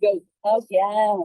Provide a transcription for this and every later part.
Go. Oh, yeah.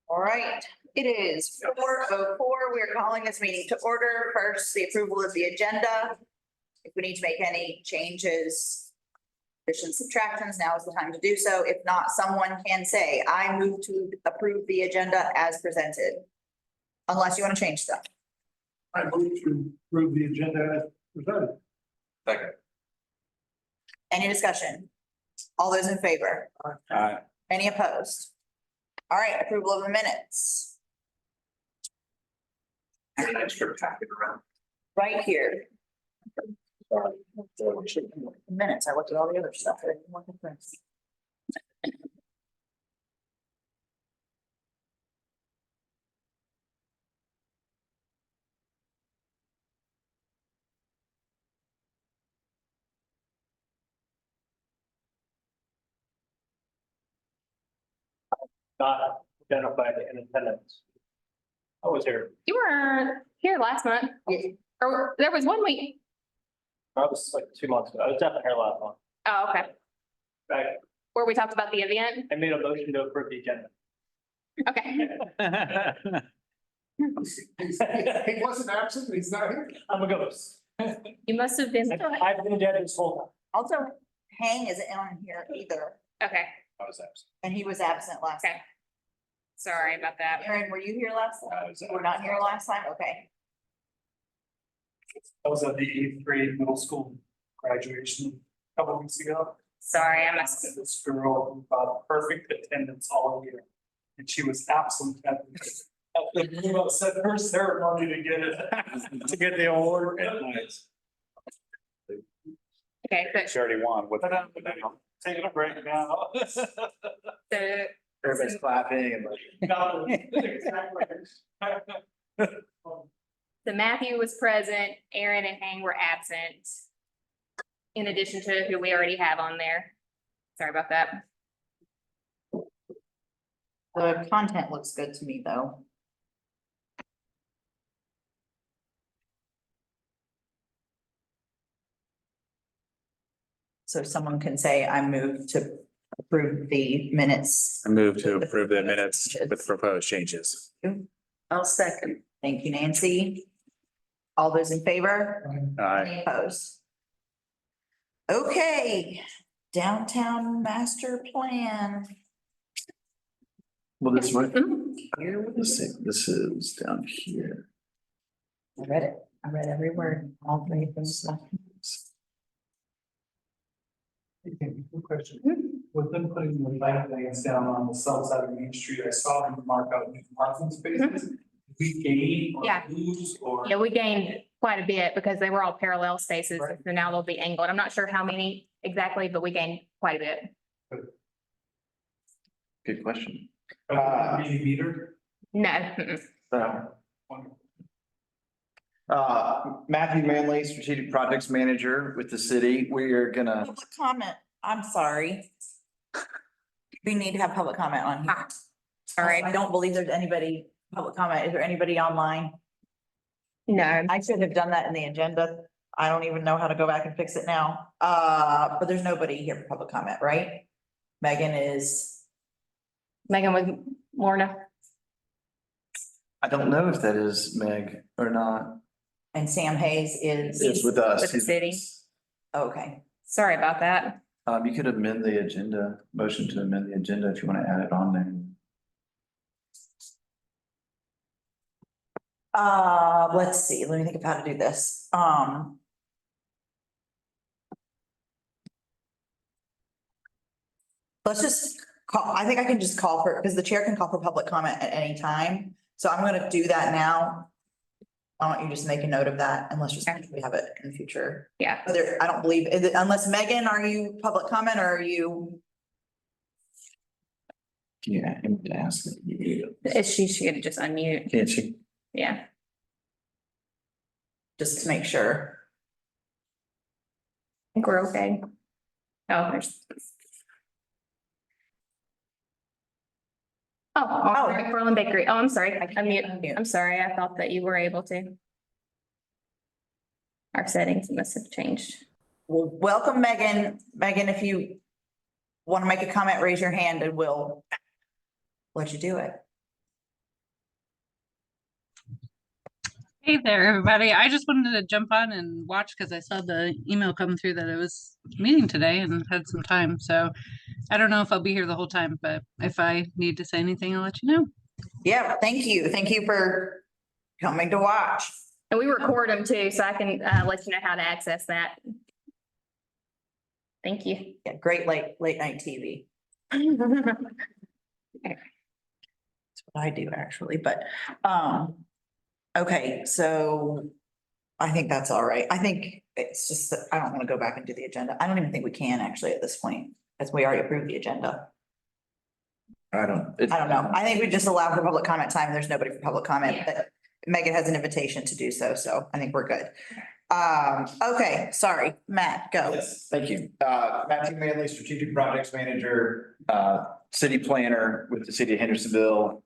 All right, it is 4:04. We're calling this meeting to order. First, the approval of the agenda. If we need to make any changes, additions, subtractions, now is the time to do so. If not, someone can say, I move to approve the agenda as presented. Unless you want to change stuff. I move to approve the agenda as presented. Second. Any discussion? All those in favor? Aye. Any opposed? All right, approval of the minutes An extra packet around. right here. Minutes, I looked at all the other stuff. I didn't look at this. Not identified in attendance. I was here. You were here last month, Yeah. or there was one week. I was like 2 months ago. I was definitely here last month. Oh, okay. I, Where we talked about the event. I made a motion to approve the agenda. Okay. He wasn't absent, he's not here. I'm a ghost. You must have been. I've been agenda this whole time. Also, Hang isn't on here either, Okay, I was absent. and he was absent last. okay. Sorry about that. Aaron, were you here last time? I was You were not here last time? Okay. I was at the eighth grade middle school graduation a couple weeks ago. Sorry, I must. This girl who got perfect attendance all year. And she was absent at the said her ceremony to get it, to get the award. Okay, but She already won with. But I'm taking a break now. the, Everybody's clapping and like. No, exactly. the Matthew was present, Aaron and Hang were absent. In addition to who we already have on there. Sorry about that. The content looks good to me, though. So someone can say, I move to approve the minutes. I move to approve the minutes with proposed changes. I'll second. Thank you, Nancy. All those in favor? Aye. Any opposed? Okay, downtown master plan. Well, this one, Mhm. this is down here. I read it. I read every word, all three things. Good question. With them putting the bike lanes down on the south side of Main Street, I saw them mark out new parking spaces. We gain or Yeah. lose or. Yeah, we gained quite a bit because they were all parallel spaces, Right. so now they'll be angled. I'm not sure how many exactly, but we gained quite a bit. Good question. Being metered. No, mm-mm. Wonderful. Matthew Manley, Strategic Projects Manager with the city. We are gonna, Public comment, I'm sorry. We need to have public comment on here. Ah, sorry. I don't believe there's anybody, public comment. Is there anybody online? No, I should have done that in the agenda. I don't even know how to go back and fix it now. But there's nobody here for public comment, right? Megan is, Megan with Lorna. I don't know if that is Meg or not. and Sam Hayes is, It's with us. With the city. okay. Sorry about that. You could amend the agenda, motion to amend the agenda if you want to add it on there. Let's see, let me think of how to do this. Let's just call, I think I can just call for, because the chair can call for public comment at any time. So I'm gonna do that now. Why don't you just make a note of that and let's just, we have it in the future. Yeah, But there, I don't believe, is it, unless Megan, are you public comment or are you? Yeah, I'm gonna ask. she should just unmute. Can't she? Yeah. Just to make sure. I think we're okay. Oh, there's. Oh, Berlin Bakery. Oh, I'm sorry. Unmute. I'm sorry. I thought that you were able to. Our settings must have changed. Well, welcome Megan. Megan, if you want to make a comment, raise your hand and we'll let you do it. Hey there, everybody. I just wanted to jump on and watch because I saw the email come through that it was meeting today and had some time. So I don't know if I'll be here the whole time, but if I need to say anything, I'll let you know. Yeah, thank you. Thank you for coming to watch. And we record them too, so I can let you know how to access that. Thank you. Yeah, great late night TV. That's what I do actually, but, okay, so I think that's all right. I think it's just that I don't want to go back and do the agenda. I don't even think we can actually at this point, as we already approved the agenda. I don't. I don't know. I think we just allow for public comment time. There's nobody for public comment, but Megan has an invitation to do so, so I think we're good. Okay, sorry, Matt, go. Yes, thank you. Matthew Manley, Strategic Projects Manager, City Planner with the City of Hendersonville.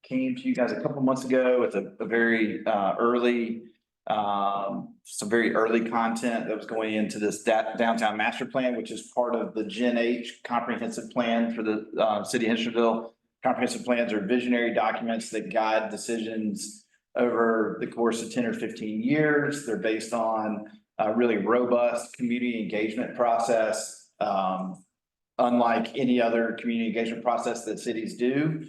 Came to you guys a couple months ago with a very early, some very early content that was going into this downtown master plan, which is part of the Gen H comprehensive plan for the City of Hendersonville. Comprehensive plans are visionary documents that guide decisions over the course of 10 or 15 years. They're based on a really robust community engagement process, unlike any other community engagement process that cities do,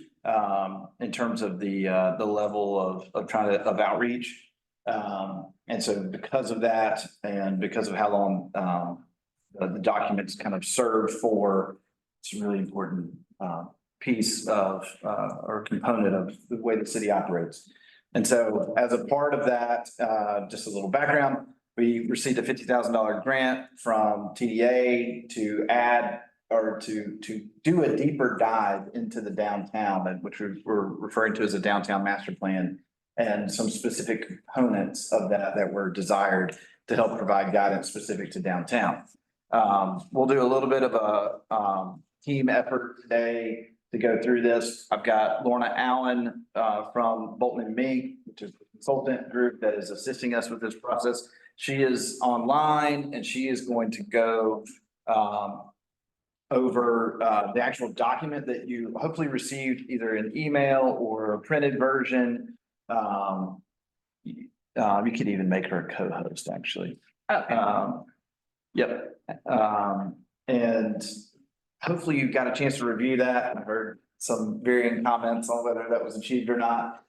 in terms of the level of outreach. And so because of that, and because of how long the documents kind of serve for, it's a really important piece of or component of the way the city operates. And so as a part of that, just a little background, we received a $50,000 grant from TDA to add or to do a deeper dive into the downtown, which we're referring to as a downtown master plan, and some specific components of that were desired to help provide guidance specific to downtown. We'll do a little bit of a team effort today to go through this. I've got Lorna Allen from Bolton and Mink, which is a consultant group that is assisting us with this process. She is online and she is going to go over the actual document that you hopefully received either an email or a printed version. You could even make her a co-host, actually. Okay. Yep. And hopefully you got a chance to review that. I heard some varying comments on whether that was achieved or not.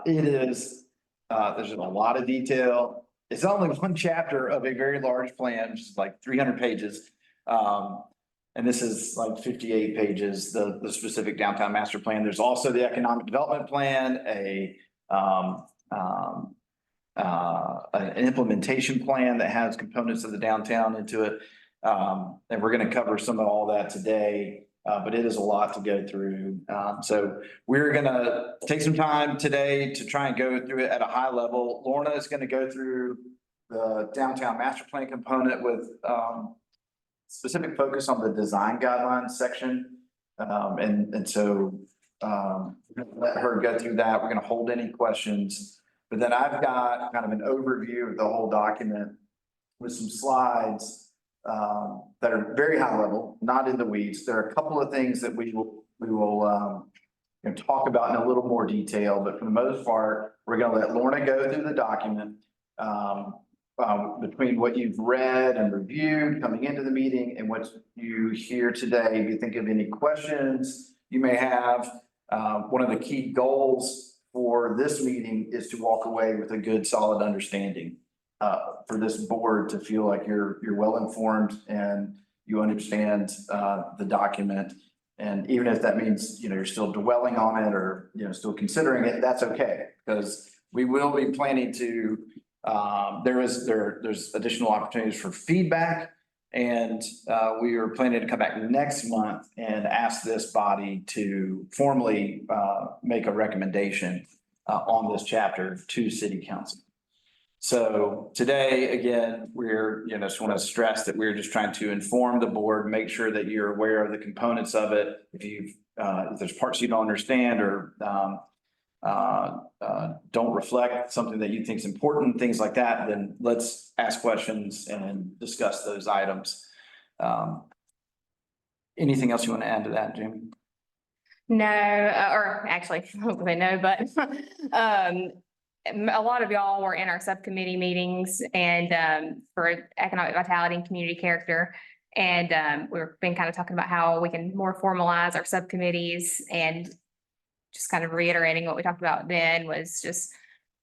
It is, there's a lot of detail. It's only one chapter of a very large plan, which is like 300 pages. And this is like 58 pages, the specific downtown master plan. There's also the economic development plan, an implementation plan that has components of the downtown into it. And we're going to cover some of all that today, but it is a lot to go through. So we're going to take some time today to try and go through it at a high level. Lorna is going to go through the downtown master plan component with specific focus on the design guidelines section. And so we're going to let her go through that. We're going to hold any questions, but then I've got kind of an overview of the whole document with some slides that are very high level, not in the weeds. There are a couple of things that we will talk about in a little more detail, but for the most part, we're going to let Lorna go through the document. Between what you've read and reviewed coming into the meeting and what you hear today, if you think of any questions you may have, one of the key goals for this meeting is to walk away with a good, solid understanding for this board to feel like you're well informed and you understand the document. And even if that means, you're still dwelling on it or, still considering it, that's okay, because we will be planning to there's additional opportunities for feedback, and we are planning to come back next month and ask this body to formally make a recommendation on this chapter to City Council. So today, again, we're, just want to stress that we're just trying to inform the board, make sure that you're aware of the components of it. If there's parts you don't understand or don't reflect something that you think is important, things like that, then let's ask questions and discuss those items. Anything else you want to add to that, Jamie? No, or actually, hopefully no, but a lot of y'all were in our subcommittee meetings and for economic vitality and community character. And we've been kind of talking about how we can more formalize our subcommittees, and just kind of reiterating what we talked about then was just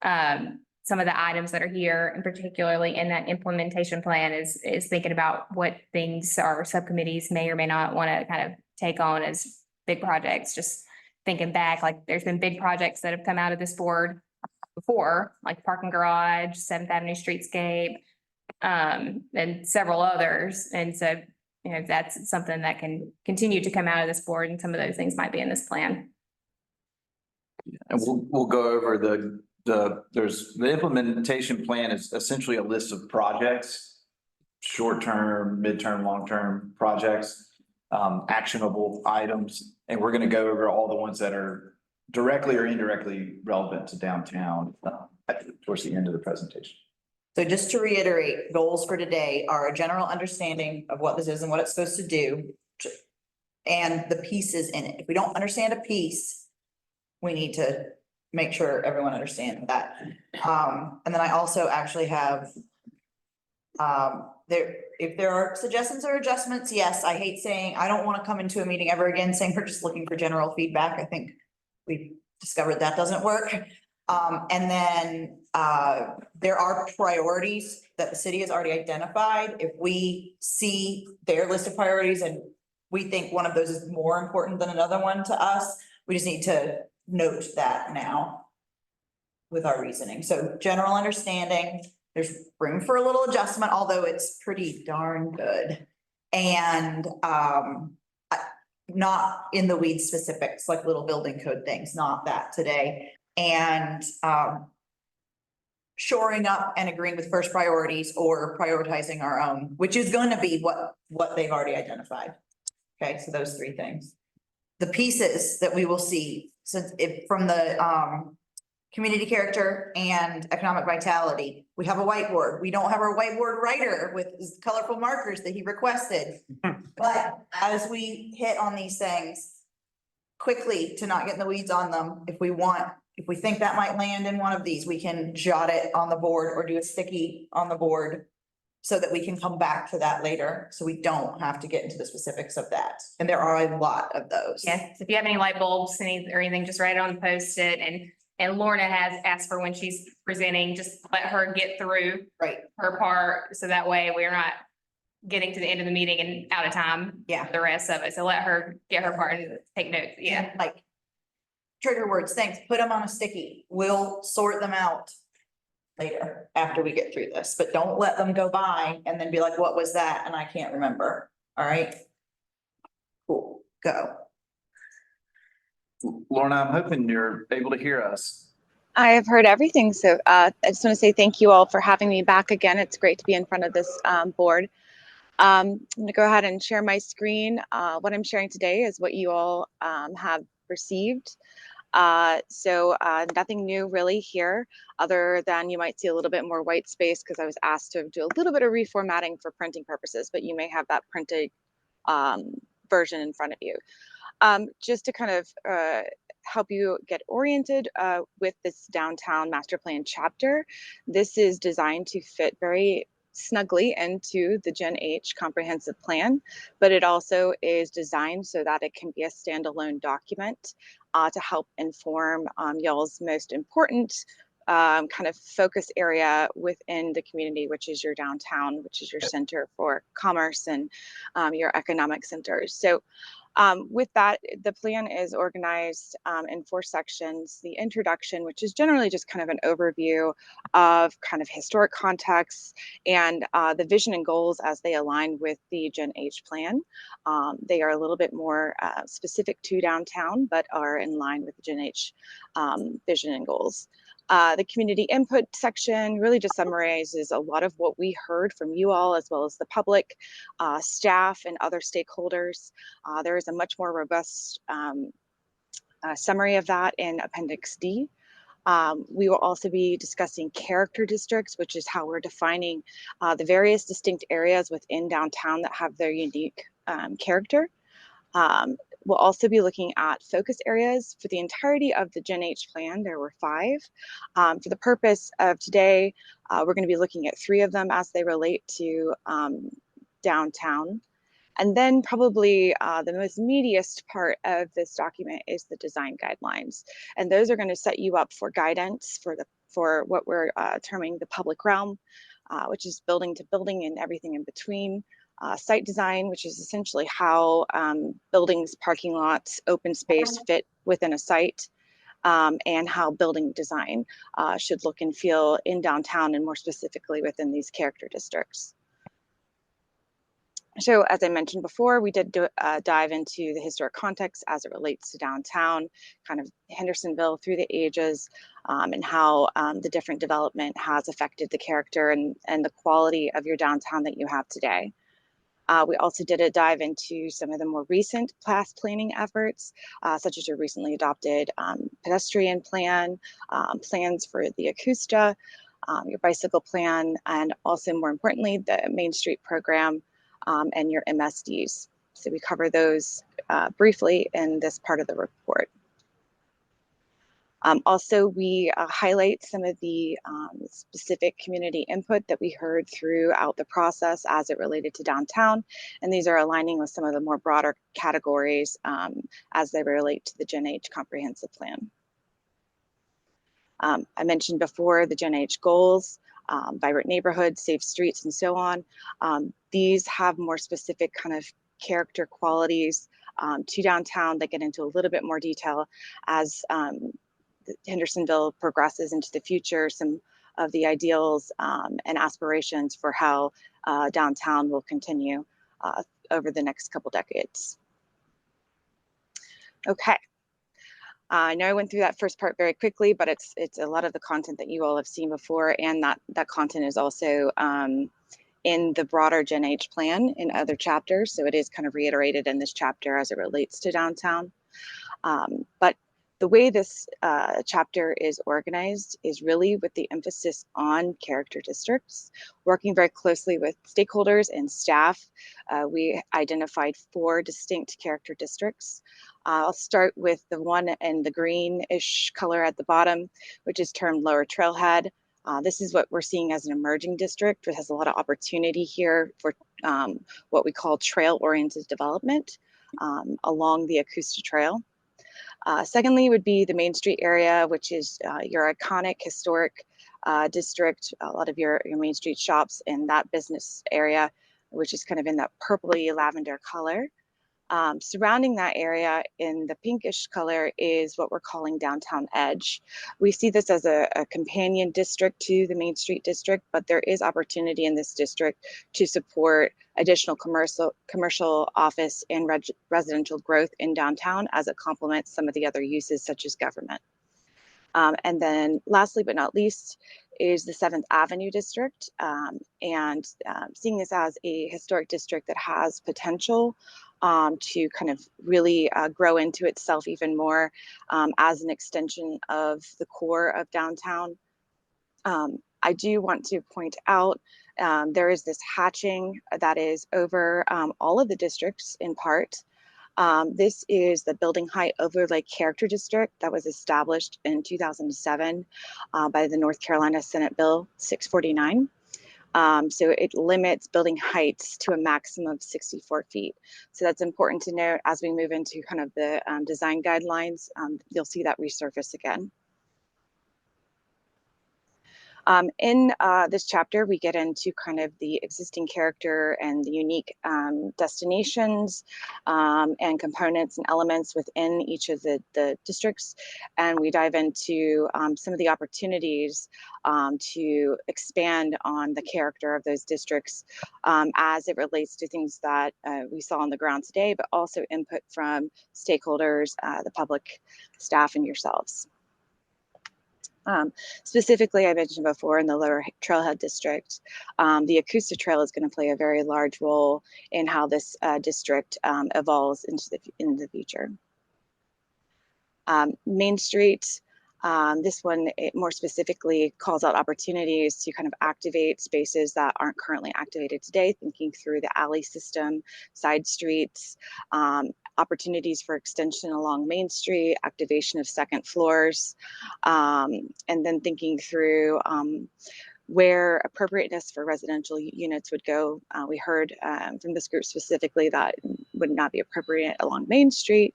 some of the items that are here, and particularly in that implementation plan is thinking about what things our subcommittees may or may not want to kind of take on as big projects. Just thinking back, like there's been big projects that have come out of this board before, like parking garage, Seventh Avenue Streetscape, and several others. And so, you know, that's something that can continue to come out of this board, and some of those things might be in this plan. And we'll go over the implementation plan is essentially a list of projects, short-term, midterm, long-term projects, actionable items. And we're going to go over all the ones that are directly or indirectly relevant to downtown towards the end of the presentation. So just to reiterate, goals for today are a general understanding of what this is and what it's supposed to do. And the pieces in it. If we don't understand a piece, we need to make sure everyone understands that. And then I also actually have if there are suggestions or adjustments, yes, I hate saying, I don't want to come into a meeting ever again saying we're just looking for general feedback. I think we discovered that doesn't work. And then there are priorities that the city has already identified. If we see their list of priorities and we think one of those is more important than another one to us, we just need to note that now with our reasoning. So general understanding, there's room for a little adjustment, although it's pretty darn good. And not in the weeds specifics, like little building code things, not that today. And shoring up and agreeing with first priorities or prioritizing our own, which is going to be what they've already identified. Okay, so those three things. The pieces that we will see, since from the community character and economic vitality, we have a whiteboard. We don't have our whiteboard writer with colorful markers that he requested. But as we hit on these things quickly, to not get in the weeds on them, if we think that might land in one of these, we can jot it on the board or do a sticky on the board so that we can come back to that later. So we don't have to get into the specifics of that. And there are a lot of those. Yes, if you have any light bulbs, or anything, just write it on the Post-it. And Lorna has asked for when she's presenting, just let her get through Right. her part. So that way we're not getting to the end of the meeting and out of time. Yeah. For the rest of it. So let her get her part and take notes. Yeah. And, like trigger words, things, put them on a sticky. We'll sort them out later after we get through this, but don't let them go by and then be like, what was that? And I can't remember. All right. Cool, go. Lorna, I'm hoping you're able to hear us. I have heard everything. So I just want to say thank you all for having me back again. It's great to be in front of this board. I'm going to go ahead and share my screen. What I'm sharing today is what you all have received. So nothing new really here, other than you might see a little bit more white space because I was asked to do a little bit of reformatting for printing purposes, but you may have that printed version in front of you. Just to kind of help you get oriented with this downtown master plan chapter, this is designed to fit very snugly into the Gen H comprehensive plan, but it also is designed so that it can be a standalone document to help inform y'all's most important kind of focus area within the community, which is your downtown, which is your center for commerce and your economic centers. So with that, the plan is organized in 4 sections. The introduction, which is generally just kind of an overview of kind of historic context and the vision and goals as they align with the Gen H plan. They are a little bit more specific to downtown, but are in line with the Gen H vision and goals. The community input section really just summarizes a lot of what we heard from you all, as well as the public, staff, and other stakeholders. There is a much more robust summary of that in Appendix D. We will also be discussing character districts, which is how we're defining the various distinct areas within downtown that have their unique character. We'll also be looking at focus areas for the entirety of the Gen H plan. There were 5. For the purpose of today, we're going to be looking at 3 of them as they relate to downtown. And then probably the most meatiest part of this document is the design guidelines. And those are going to set you up for guidance for what we're terming the public realm, which is building to building and everything in between. Site design, which is essentially how buildings, parking lots, open space fit within a site. and how building design should look and feel in downtown, and more specifically within these character districts. So as I mentioned before, we did dive into the historic context as it relates to downtown, kind of Hendersonville through the ages, and how the different development has affected the character and the quality of your downtown that you have today. We also did a dive into some of the more recent past planning efforts, such as your recently adopted pedestrian plan, plans for the Akusta, your bicycle plan, and also more importantly, the Main Street program and your MSDs. So we cover those briefly in this part of the report. Also, we highlight some of the specific community input that we heard throughout the process as it related to downtown. And these are aligning with some of the more broader categories as they relate to the Gen H comprehensive plan. I mentioned before the Gen H goals, vibrant neighborhoods, safe streets, and so on. These have more specific kind of character qualities to downtown that get into a little bit more detail as Hendersonville progresses into the future, some of the ideals and aspirations for how downtown will continue over the next couple decades. Okay. I know I went through that first part very quickly, but it's a lot of the content that you all have seen before, and that content is also in the broader Gen H plan in other chapters. So it is kind of reiterated in this chapter as it relates to downtown. But the way this chapter is organized is really with the emphasis on character districts, working very closely with stakeholders and staff. We identified 4 distinct character districts. I'll start with the one in the greenish color at the bottom, which is termed Lower Trailhead. This is what we're seeing as an emerging district. It has a lot of opportunity here for what we call trail-oriented development along the Akusta Trail. Secondly would be the Main Street area, which is your iconic historic district, a lot of your Main Street shops in that business area, which is kind of in that purpley lavender color. Surrounding that area in the pinkish color is what we're calling Downtown Edge. We see this as a companion district to the Main Street district, but there is opportunity in this district to support additional commercial office and residential growth in downtown as it complements some of the other uses such as government. And then lastly, but not least, is the 7th Avenue district, and seeing this as a historic district that has potential to kind of really grow into itself even more as an extension of the core of downtown. I do want to point out there is this hatching that is over all of the districts in part. This is the Building Height Overlay Character District that was established in 2007 by the North Carolina Senate Bill 649. So it limits building heights to a maximum of 64 feet. So that's important to note as we move into kind of the design guidelines. You'll see that resurface again. In this chapter, we get into kind of the existing character and the unique destinations and components and elements within each of the districts. And we dive into some of the opportunities to expand on the character of those districts as it relates to things that we saw on the ground today, but also input from stakeholders, the public, staff, and yourselves. Specifically, I mentioned before in the Lower Trailhead District, the Akusta Trail is going to play a very large role in how this district evolves into the future. Main Street, this one more specifically calls out opportunities to kind of activate spaces that aren't currently activated today, thinking through the alley system, side streets, opportunities for extension along Main Street, activation of second floors, and then thinking through where appropriateness for residential units would go. We heard from this group specifically that would not be appropriate along Main Street,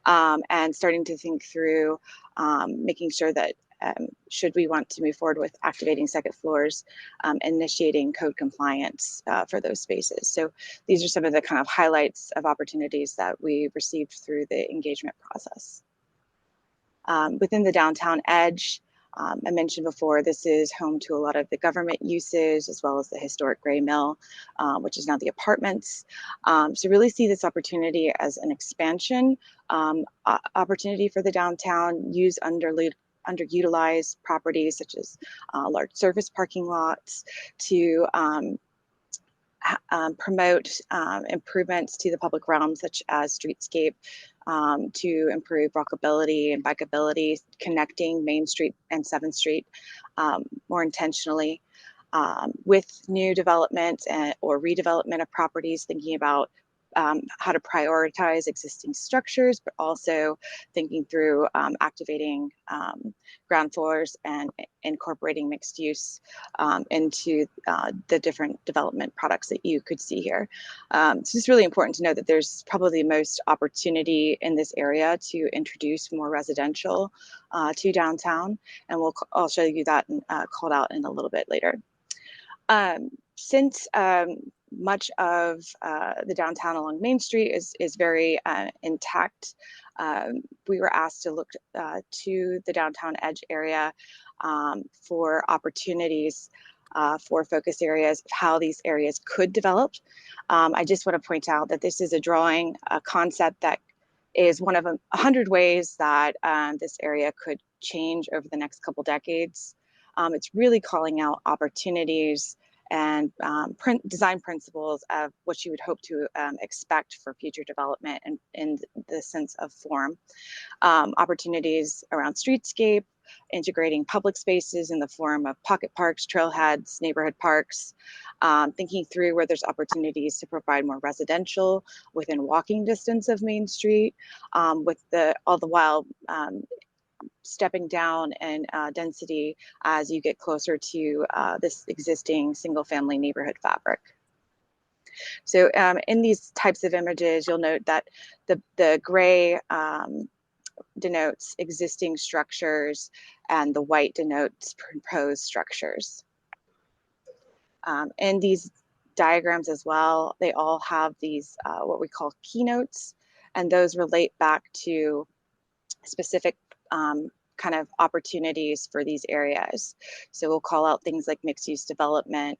and starting to think through making sure that should we want to move forward with activating second floors, initiating code compliance for those spaces. So these are some of the kind of highlights of opportunities that we received through the engagement process. Within the downtown edge, I mentioned before, this is home to a lot of the government uses, as well as the historic Gray Mill, which is now the apartments. So really see this opportunity as an expansion opportunity for the downtown, use underutilized properties such as large surface parking lots to promote improvements to the public realm, such as streetscape, to improve walkability and bikeability, connecting Main Street and 7th Street more intentionally. With new development or redevelopment of properties, thinking about how to prioritize existing structures, but also thinking through activating ground floors and incorporating mixed use into the different development products that you could see here. So it's really important to know that there's probably the most opportunity in this area to introduce more residential to downtown, and I'll show you that called out in a little bit later. Since much of the downtown along Main Street is very intact, we were asked to look to the downtown edge area for opportunities for focus areas of how these areas could develop. I just want to point out that this is a drawing, a concept that is one of 100 ways that this area could change over the next couple decades. It's really calling out opportunities and design principles of what you would hope to expect for future development and in the sense of form. Opportunities around streetscape, integrating public spaces in the form of pocket parks, trailheads, neighborhood parks, thinking through where there's opportunities to provide more residential within walking distance of Main Street, with all the while stepping down in density as you get closer to this existing single family neighborhood fabric. So in these types of images, you'll note that the gray denotes existing structures and the white denotes proposed structures. In these diagrams as well, they all have these what we call keynotes, and those relate back to specific kind of opportunities for these areas. So we'll call out things like mixed use development,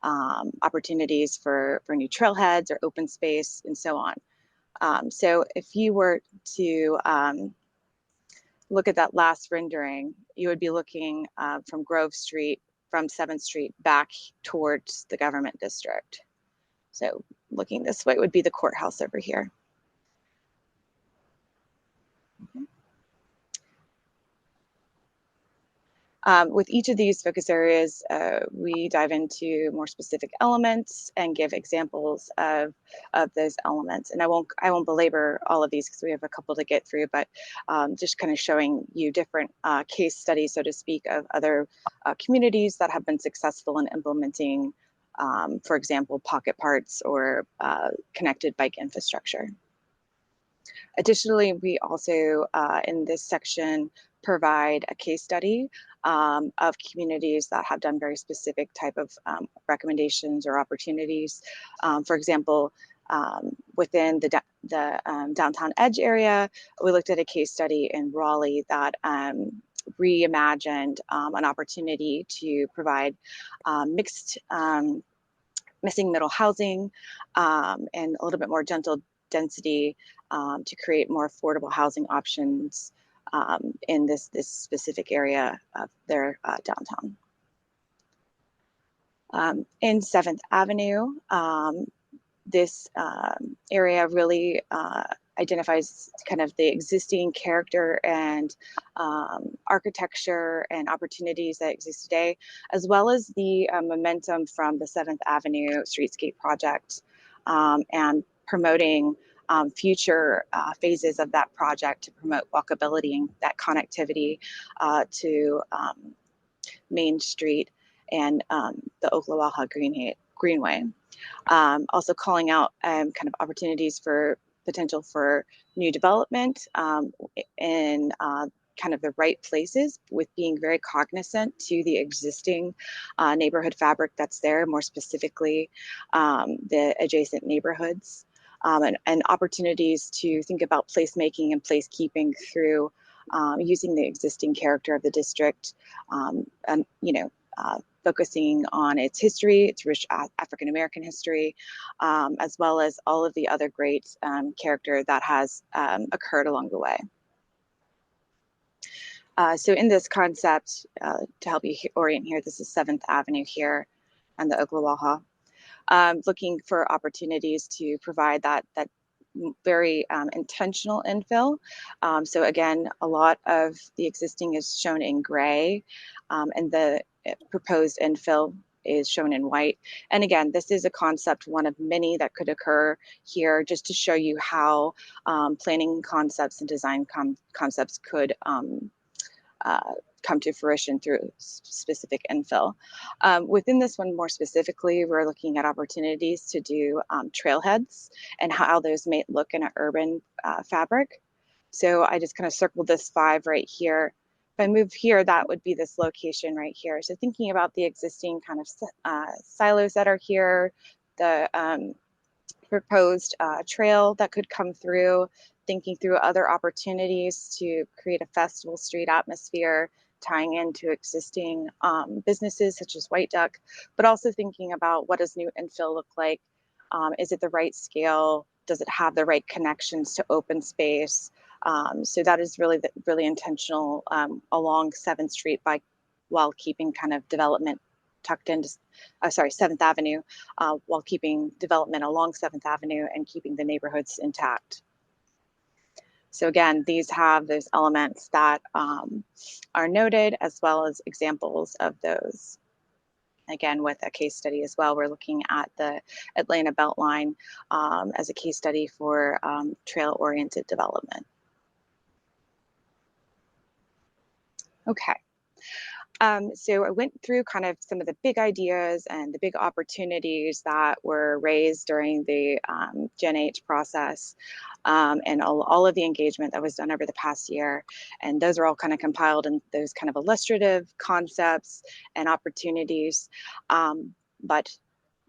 opportunities for new trailheads or open space, and so on. So if you were to look at that last rendering, you would be looking from Grove Street, from 7th Street back towards the government district. So looking this way would be the courthouse over here. Okay. With each of these focus areas, we dive into more specific elements and give examples of those elements. And I won't belabor all of these because we have a couple to get through, but just kind of showing you different case studies, so to speak, of other communities that have been successful in implementing, for example, pocket parks or connected bike infrastructure. Additionally, we also in this section provide a case study of communities that have done very specific type of recommendations or opportunities. For example, within the downtown edge area, we looked at a case study in Raleigh that reimagined an opportunity to provide missing middle housing and a little bit more gentle density to create more affordable housing options in this specific area of their downtown. In 7th Avenue, this area really identifies kind of the existing character and architecture and opportunities that exist today, as well as the momentum from the 7th Avenue Streetscape project and promoting future phases of that project to promote walkability and that connectivity to Main Street and the Oklawaha Greenway. Also calling out kind of opportunities for potential for new development in kind of the right places, with being very cognizant to the existing neighborhood fabric that's there, more specifically the adjacent neighborhoods. And opportunities to think about placemaking and placekeeping through using the existing character of the district, and, focusing on its history, its rich African-American history, as well as all of the other great character that has occurred along the way. So in this concept, to help you orient here, this is 7th Avenue here and the Oklawaha. Looking for opportunities to provide that very intentional infill. So again, a lot of the existing is shown in gray, and the proposed infill is shown in white. And again, this is a concept, one of many that could occur here, just to show you how planning concepts and design concepts could come to fruition through specific infill. Within this one more specifically, we're looking at opportunities to do trailheads and how those may look in an urban fabric. So I just kind of circled this 5 right here. If I move here, that would be this location right here. So thinking about the existing kind of silos that are here, the proposed trail that could come through, thinking through other opportunities to create a festival street atmosphere, tying into existing businesses such as White Duck, but also thinking about what does new infill look like? Is it the right scale? Does it have the right connections to open space? So that is really intentional along 7th Street while keeping kind of development tucked into, 7th Avenue, while keeping development along 7th Avenue and keeping the neighborhoods intact. So again, these have those elements that are noted, as well as examples of those. Again, with a case study as well, we're looking at the Atlanta Beltline as a case study for trail-oriented development. Okay. So I went through kind of some of the big ideas and the big opportunities that were raised during the Gen H process, and all of the engagement that was done over the past year. And those are all kind of compiled in those kind of illustrative concepts and opportunities. But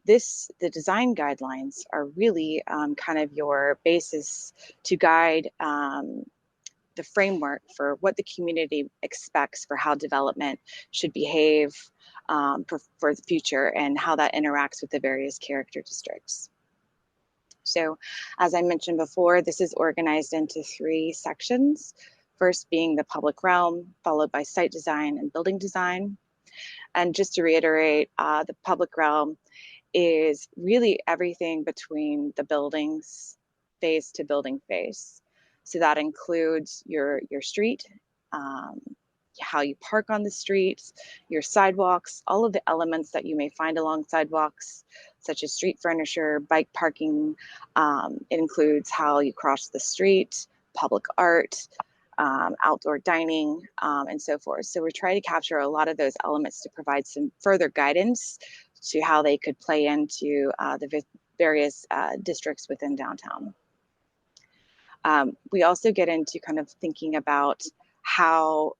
the design guidelines are really kind of your basis to guide the framework for what the community expects for how development should behave for the future, and how that interacts with the various character districts. So as I mentioned before, this is organized into 3 sections. First being the public realm, followed by site design and building design. And just to reiterate, the public realm is really everything between the buildings phase to building phase. So that includes your street, how you park on the streets, your sidewalks, all of the elements that you may find along sidewalks, such as street furniture, bike parking. It includes how you cross the street, public art, outdoor dining, and so forth. So we're trying to capture a lot of those elements to provide some further guidance to how they could play into the various districts within downtown. We also get into kind of thinking about how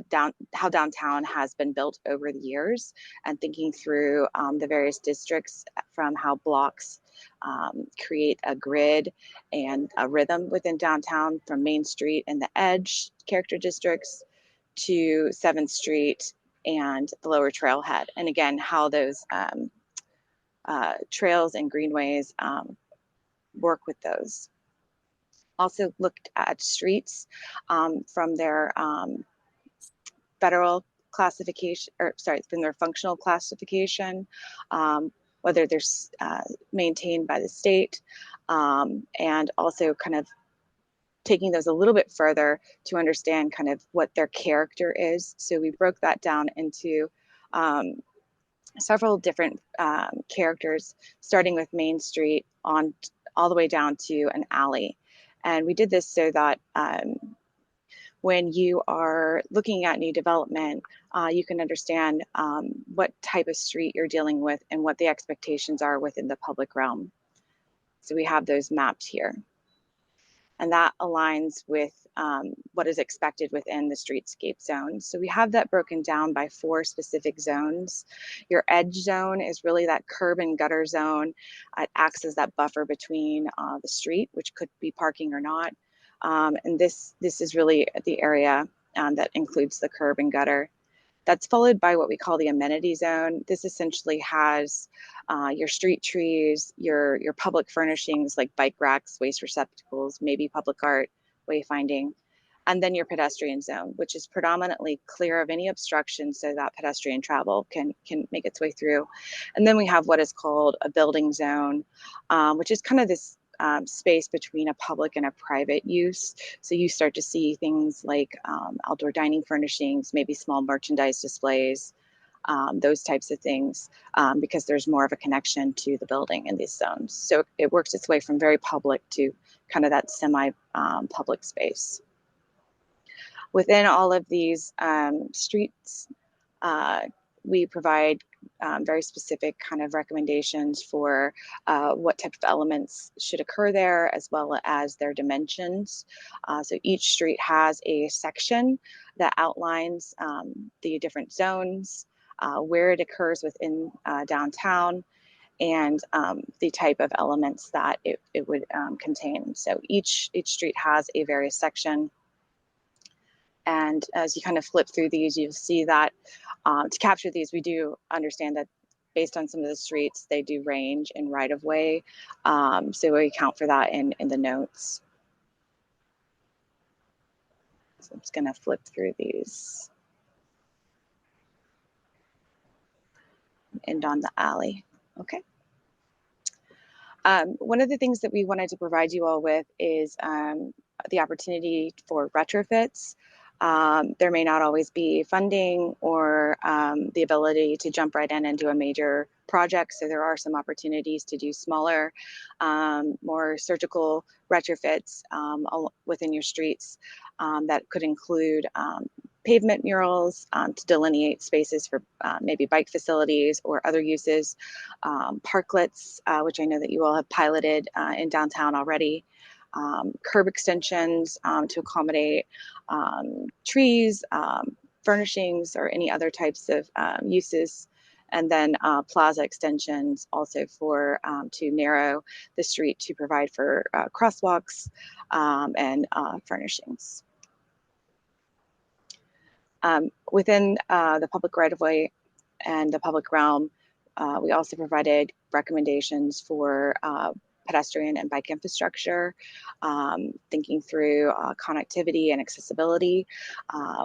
downtown has been built over the years, and thinking through the various districts, from how blocks create a grid and a rhythm within downtown, from Main Street and the Edge character districts to 7th Street and the Lower Trailhead. And again, how those trails and greenways work with those. Also looked at streets from their federal classification, from their functional classification, whether they're maintained by the state, and also kind of taking those a little bit further to understand kind of what their character is. So we broke that down into several different characters, starting with Main Street on all the way down to an alley. And we did this so that when you are looking at new development, you can understand what type of street you're dealing with and what the expectations are within the public realm. So we have those mapped here. And that aligns with what is expected within the streetscape zone. So we have that broken down by 4 specific zones. Your edge zone is really that curb and gutter zone. It acts as that buffer between the street, which could be parking or not. And this is really the area that includes the curb and gutter. That's followed by what we call the amenity zone. This essentially has your street trees, your public furnishings like bike racks, waste receptacles, maybe public art, wayfinding, and then your pedestrian zone, which is predominantly clear of any obstruction so that pedestrian travel can make its way through. And then we have what is called a building zone, which is kind of this space between a public and a private use. So you start to see things like outdoor dining furnishings, maybe small merchandise displays, those types of things, because there's more of a connection to the building in these zones. So it works its way from very public to kind of that semi-public space. Within all of these streets, we provide very specific kind of recommendations for what type of elements should occur there, as well as their dimensions. So each street has a section that outlines the different zones, where it occurs within downtown, and the type of elements that it would contain. So each street has a various section. And as you kind of flip through these, you'll see that to capture these, we do understand that based on some of the streets, they do range in right of way. So we account for that in the notes. So I'm just gonna flip through these. End on the alley, okay. One of the things that we wanted to provide you all with is the opportunity for retrofits. There may not always be funding or the ability to jump right in and do a major project. So there are some opportunities to do smaller, more surgical retrofits within your streets that could include pavement murals to delineate spaces for maybe bike facilities or other uses, parklets, which I know that you all have piloted in downtown already, curb extensions to accommodate trees, furnishings, or any other types of uses, and then plaza extensions also for to narrow the street to provide for crosswalks and furnishings. Within the public right-of-way and the public realm, we also provided recommendations for pedestrian and bike infrastructure, thinking through connectivity and accessibility.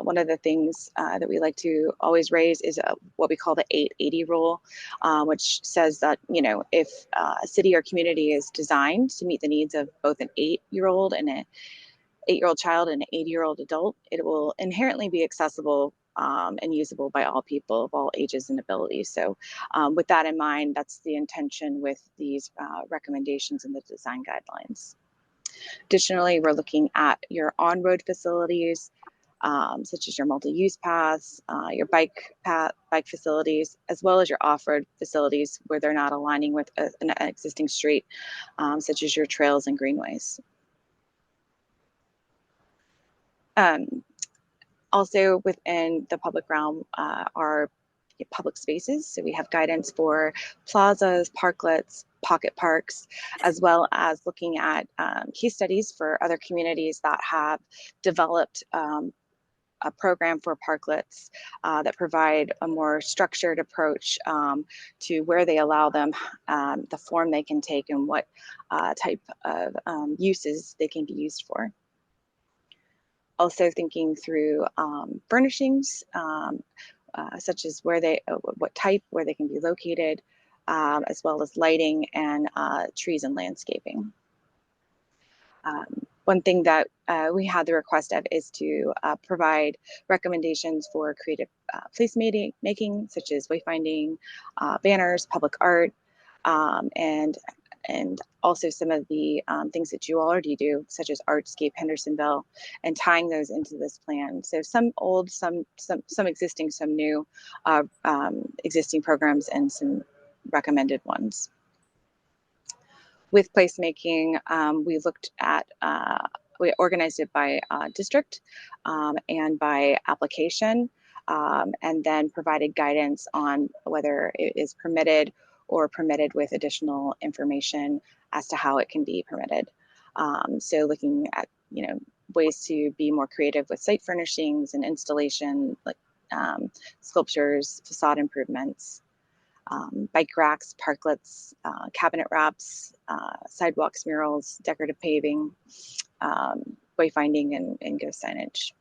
One of the things that we like to always raise is what we call the 880 rule, which says that, you know, if a city or community is designed to meet the needs of both an 8-year-old and an 8-year-old child and an 80-year-old adult, it will inherently be accessible and usable by all people of all ages and abilities. So with that in mind, that's the intention with these recommendations in the design guidelines. Additionally, we're looking at your on-road facilities, such as your multi-use paths, your bike facilities, as well as your off-road facilities where they're not aligning with an existing street, such as your trails and greenways. Also within the public realm are public spaces. So we have guidance for plazas, parklets, pocket parks, as well as looking at case studies for other communities that have developed a program for parklets that provide a more structured approach to where they allow them, the form they can take, and what type of uses they can be used for. Also thinking through furnishings, such as where they, what type, where they can be located, as well as lighting and trees and landscaping. One thing that we had the request of is to provide recommendations for creative place making, such as wayfinding, banners, public art, and also some of the things that you already do, such as Artscape Hendersonville, and tying those into this plan. So some old, some existing, some new existing programs, and some recommended ones. With placemaking, we looked at, we organized it by district and by application, and then provided guidance on whether it is permitted or permitted with additional information as to how it can be permitted. So looking at ways to be more creative with site furnishings and installation, like sculptures, facade improvements, bike racks, parklets, cabinet wraps, sidewalks, murals, decorative paving, wayfinding, and ghost signage.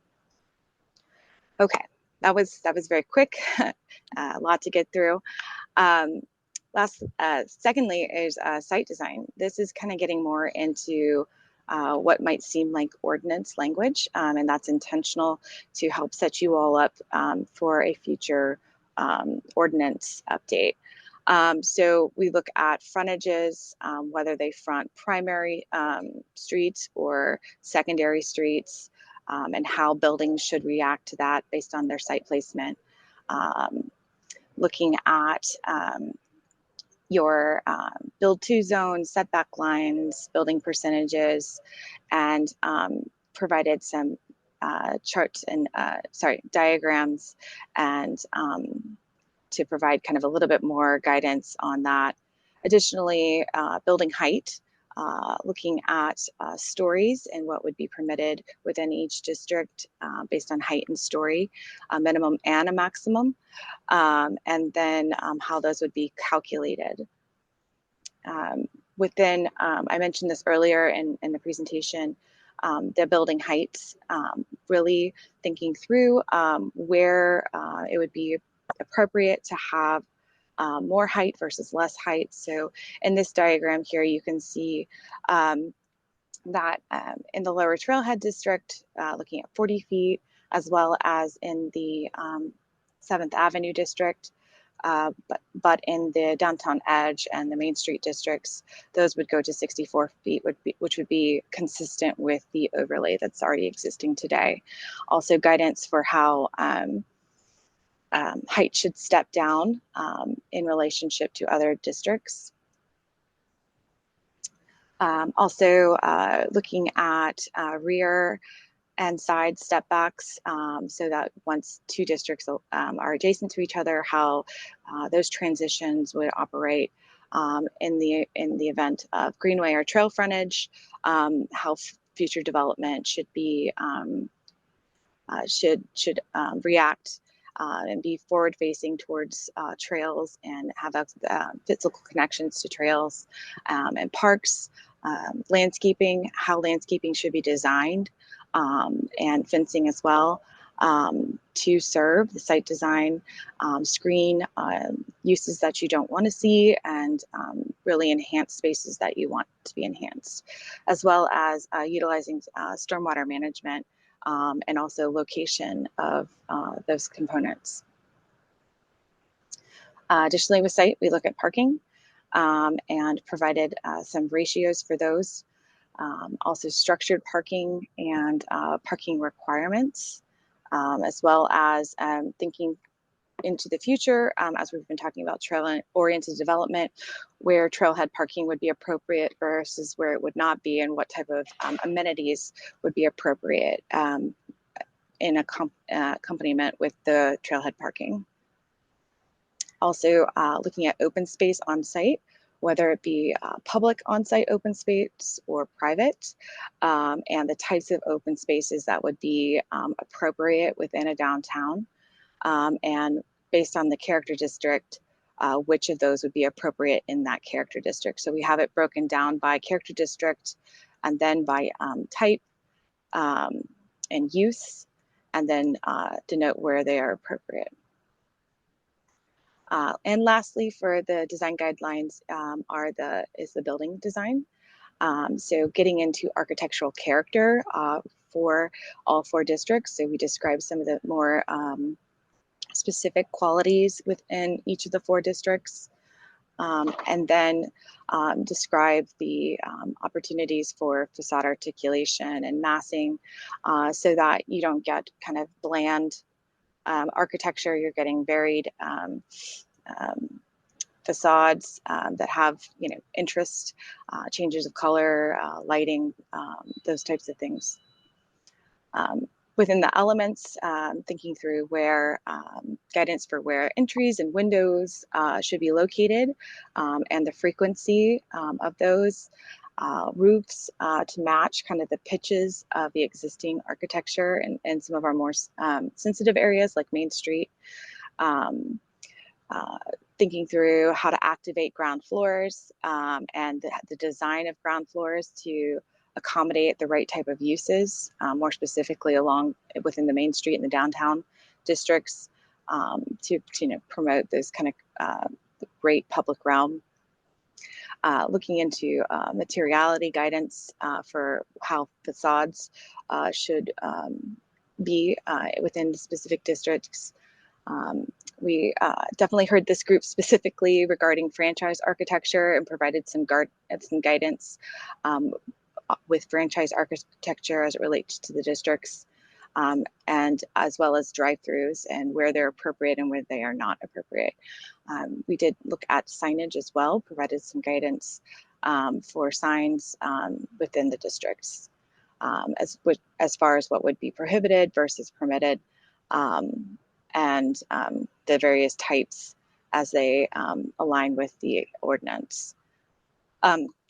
Okay, that was very quick. A lot to get through. Secondly is site design. This is kind of getting more into what might seem like ordinance language, and that's intentional to help set you all up for a future ordinance update. So we look at frontages, whether they front primary streets or secondary streets, and how buildings should react to that based on their site placement. Looking at your build to zone, setback lines, building percentages, and provided some charts and diagrams and to provide kind of a little bit more guidance on that. Additionally, building height, looking at stories and what would be permitted within each district based on height and story, a minimum and a maximum, and then how those would be calculated. Within, I mentioned this earlier in the presentation, the building heights, really thinking through where it would be appropriate to have more height versus less height. So in this diagram here, you can see that in the Lower Trailhead District, looking at 40 feet, as well as in the 7th Avenue District, but in the Downtown Edge and the Main Street districts, those would go to 64 feet, which would be consistent with the overlay that's already existing today. Also guidance for how height should step down in relationship to other districts. Also looking at rear and side step backs, so that once two districts are adjacent to each other, how those transitions would operate in the event of greenway or trail frontage, how future development should be react and be forward facing towards trails and have physical connections to trails and parks, landscaping, how landscaping should be designed, and fencing as well, to serve the site design, screen uses that you don't want to see, and really enhance spaces that you want to be enhanced, as well as utilizing stormwater management and also location of those components. Additionally, with site, we look at parking and provided some ratios for those. Also structured parking and parking requirements, as well as thinking into the future, as we've been talking about trail-oriented development, where trailhead parking would be appropriate versus where it would not be, and what type of amenities would be appropriate in accompaniment with the trailhead parking. Also looking at open space on site, whether it be public on-site open space or private, and the types of open spaces that would be appropriate within a downtown, and based on the character district, which of those would be appropriate in that character district. So we have it broken down by character district, and then by type and use, and then denote where they are appropriate. And lastly, for the design guidelines is the building design. So getting into architectural character for all 4 districts. So we describe some of the more specific qualities within each of the 4 districts, and then describe the opportunities for facade articulation and massing, so that you don't get kind of bland architecture. You're getting varied facades that have, interest, changes of color, lighting, those types of things. Within the elements, thinking through where guidance for where entries and windows should be located, and the frequency of those, roofs to match kind of the pitches of the existing architecture and some of our more sensitive areas like Main Street. Thinking through how to activate ground floors and the design of ground floors to accommodate the right type of uses, more specifically along within the Main Street and the downtown districts, to promote this kind of great public realm. Looking into materiality guidance for how facades should be within specific districts. We definitely heard this group specifically regarding franchise architecture and provided some guidance with franchise architecture as it relates to the districts, and as well as drive-throughs and where they're appropriate and where they are not appropriate. We did look at signage as well, provided some guidance for signs within the districts as far as what would be prohibited versus permitted, and the various types as they align with the ordinance.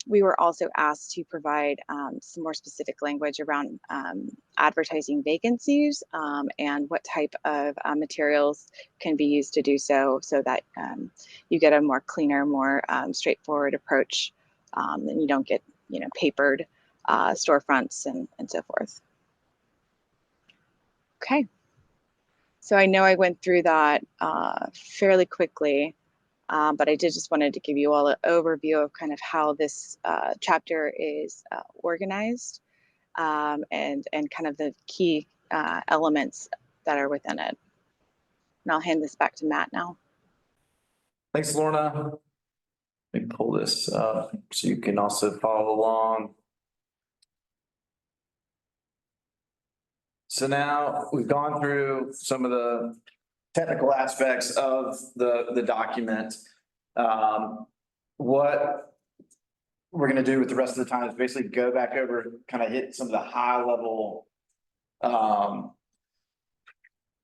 We were also asked to provide some more specific language around advertising vacancies and what type of materials can be used to do so that you get a more cleaner, more straightforward approach, and you don't get papered storefronts and so forth. Okay. So I know I went through that fairly quickly. But I did just wanted to give you all an overview of kind of how this chapter is organized and kind of the key elements that are within it. And I'll hand this back to Matt now. Thanks, Lorna. Let me pull this up so you can also follow along. So now we've gone through some of the technical aspects of the document. What we're going to do with the rest of the time is basically go back over, kind of hit some of the high level, kind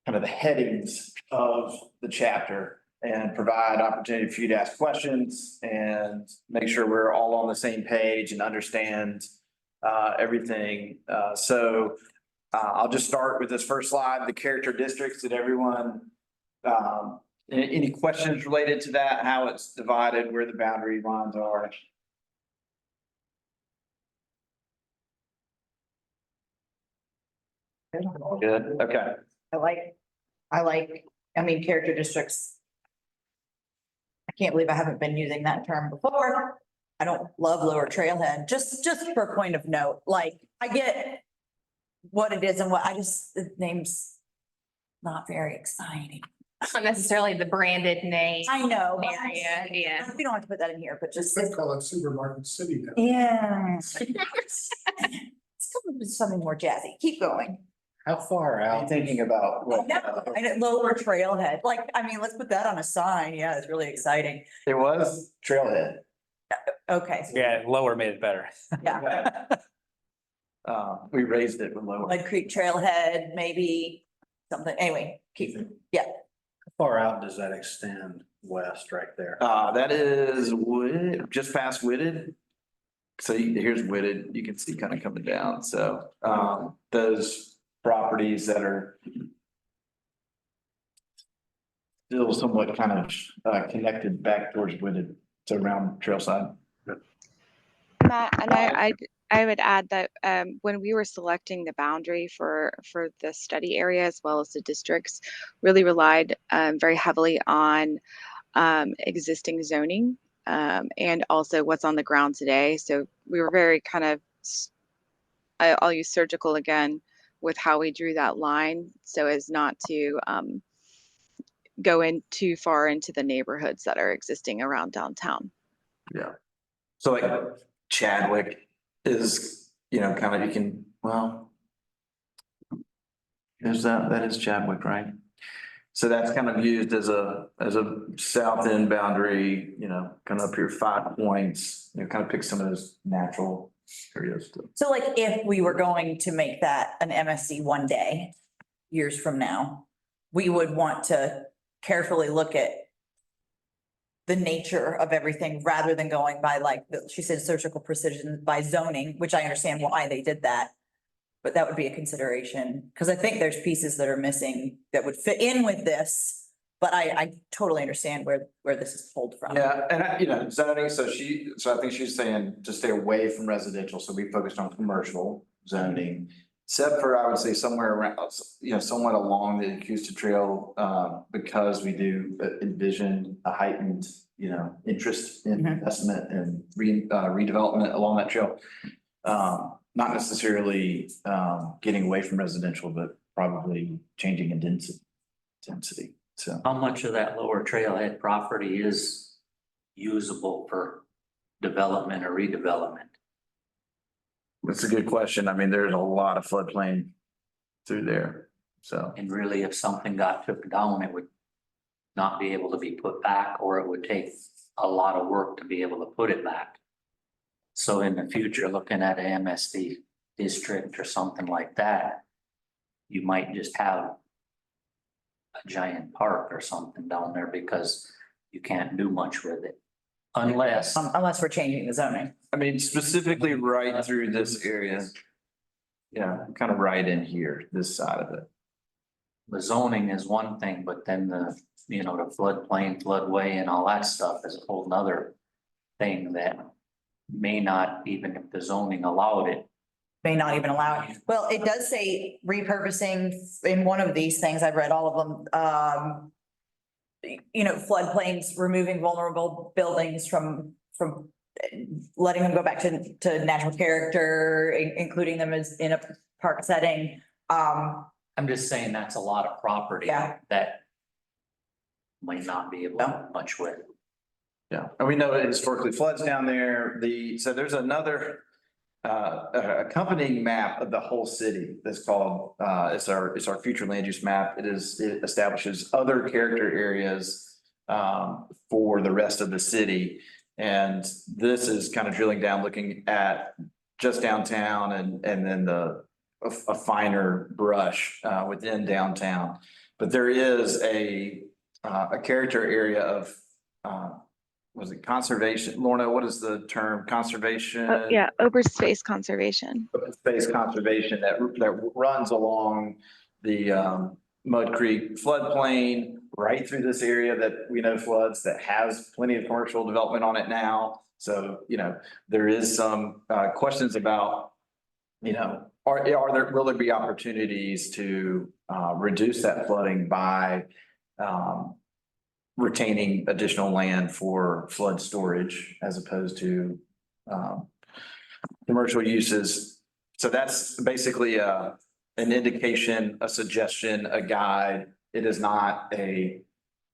of the headings of the chapter and provide opportunity for you to ask questions and make sure we're all on the same page and understand everything. So I'll just start with this first slide, the character districts that everyone, any questions related to that, how it's divided, where the boundary lines are? Good, okay. I mean, character districts. I can't believe I haven't been using that term before. I don't love Lower Trailhead, just for a point of note, like, I get what it is and the name's not very exciting. Not necessarily the branded name I know. but area, yeah. We don't have to put that in here, but just. They call it Supermarket City now. Yeah. It's something more jazzy. Keep going. How far I'm out? thinking about what I know, Lower Trailhead, like, I mean, let's put that on a sign. Yeah, it's really exciting. it was Trailhead. Okay, Yeah, lower made it better. yeah. We raised it with lower. Mud Creek Trailhead, maybe something. Anyway, keep, yeah. How far out does that extend west right there? That is just past Whitted. So here's Whitted, you can see kind of coming down. So those properties that are still somewhat kind of connected back towards Whitted, so around Trailside. Matt, and I would add that when we were selecting the boundary for the study area as well as the districts, really relied very heavily on existing zoning and also what's on the ground today. So we were very kind of, I'll use surgical again with how we drew that line so as not to go in too far into the neighborhoods that are existing around downtown. Yeah. So like Chadwick is, kind of, you can, well, there's that is Chadwick, right? So that's kind of used as a south end boundary, kind of up here 5 points, kind of pick some of those natural areas too. So like if we were going to make that an MSC one day, years from now, we would want to carefully look at the nature of everything rather than going by like, she said surgical precision by zoning, which I understand why they did that. But that would be a consideration, because I think there's pieces that are missing that would fit in with this. But I totally understand where this is pulled from. Yeah, and zoning, so I think she's saying to stay away from residential, so we focused on commercial zoning. Except for, I would say somewhere around, somewhat along the Acoustic Trail, because we do envision a heightened, interest in Mhm. investment and redevelopment along that trail. Not necessarily, getting away from residential, but probably changing in density, so. How much of that lower trailhead property is usable for development or redevelopment? That's a good question. I mean, there's a lot of floodplain through there, so. And really, if something got took down, it would not be able to be put back, or it would take a lot of work to be able to put it back. So in the future, looking at an MSD district or something like that, you might just have a giant park or something down there because you can't do much with it. Unless, Unless we're changing the zoning. I mean, specifically right through this area. Yeah, kind of right in here, this side of it. the zoning is one thing, but then the floodplain, floodway and all that stuff is a whole nother thing that may not, even if the zoning allowed it. May not even allow it. Well, it does say repurposing in one of these things. I've read all of them. Floodplains, removing vulnerable buildings from letting them go back to natural character, including them as in a park setting. I'm just saying that's a lot of property. Yeah. That might not be able to do much with. Yeah, and we know it historically floods down there. So there's another accompanying map of the whole city that's called, it's our future land use map. It establishes other character areas for the rest of the city. And this is kind of drilling down, looking at just downtown and then a finer brush within downtown. But there is a character area of was it conservation? Lorna, what is the term? Conservation? Yeah, open space conservation. Open space conservation that runs along the Mud Creek floodplain right through this area that we know floods, that has plenty of commercial development on it now. So, there is some questions about, will there be opportunities to reduce that flooding by retaining additional land for flood storage as opposed to commercial uses. So that's basically an indication, a suggestion, a guide. It is not a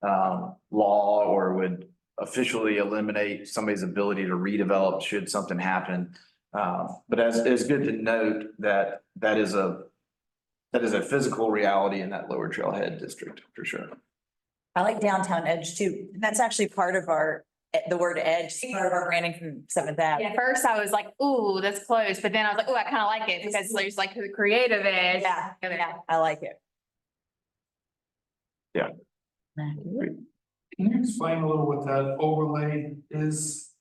law or would officially eliminate somebody's ability to redevelop should something happen. But it's good to note that that is a physical reality in that lower trailhead district for sure. I like downtown edge too. That's actually part of the word edge, part of our branding from Seventh Ave. At first I was like, ooh, that's close, but then I was like, ooh, I kind of like it because there's like the creative edge. Yeah, I like it. Yeah. Can you explain a little what that overlay is?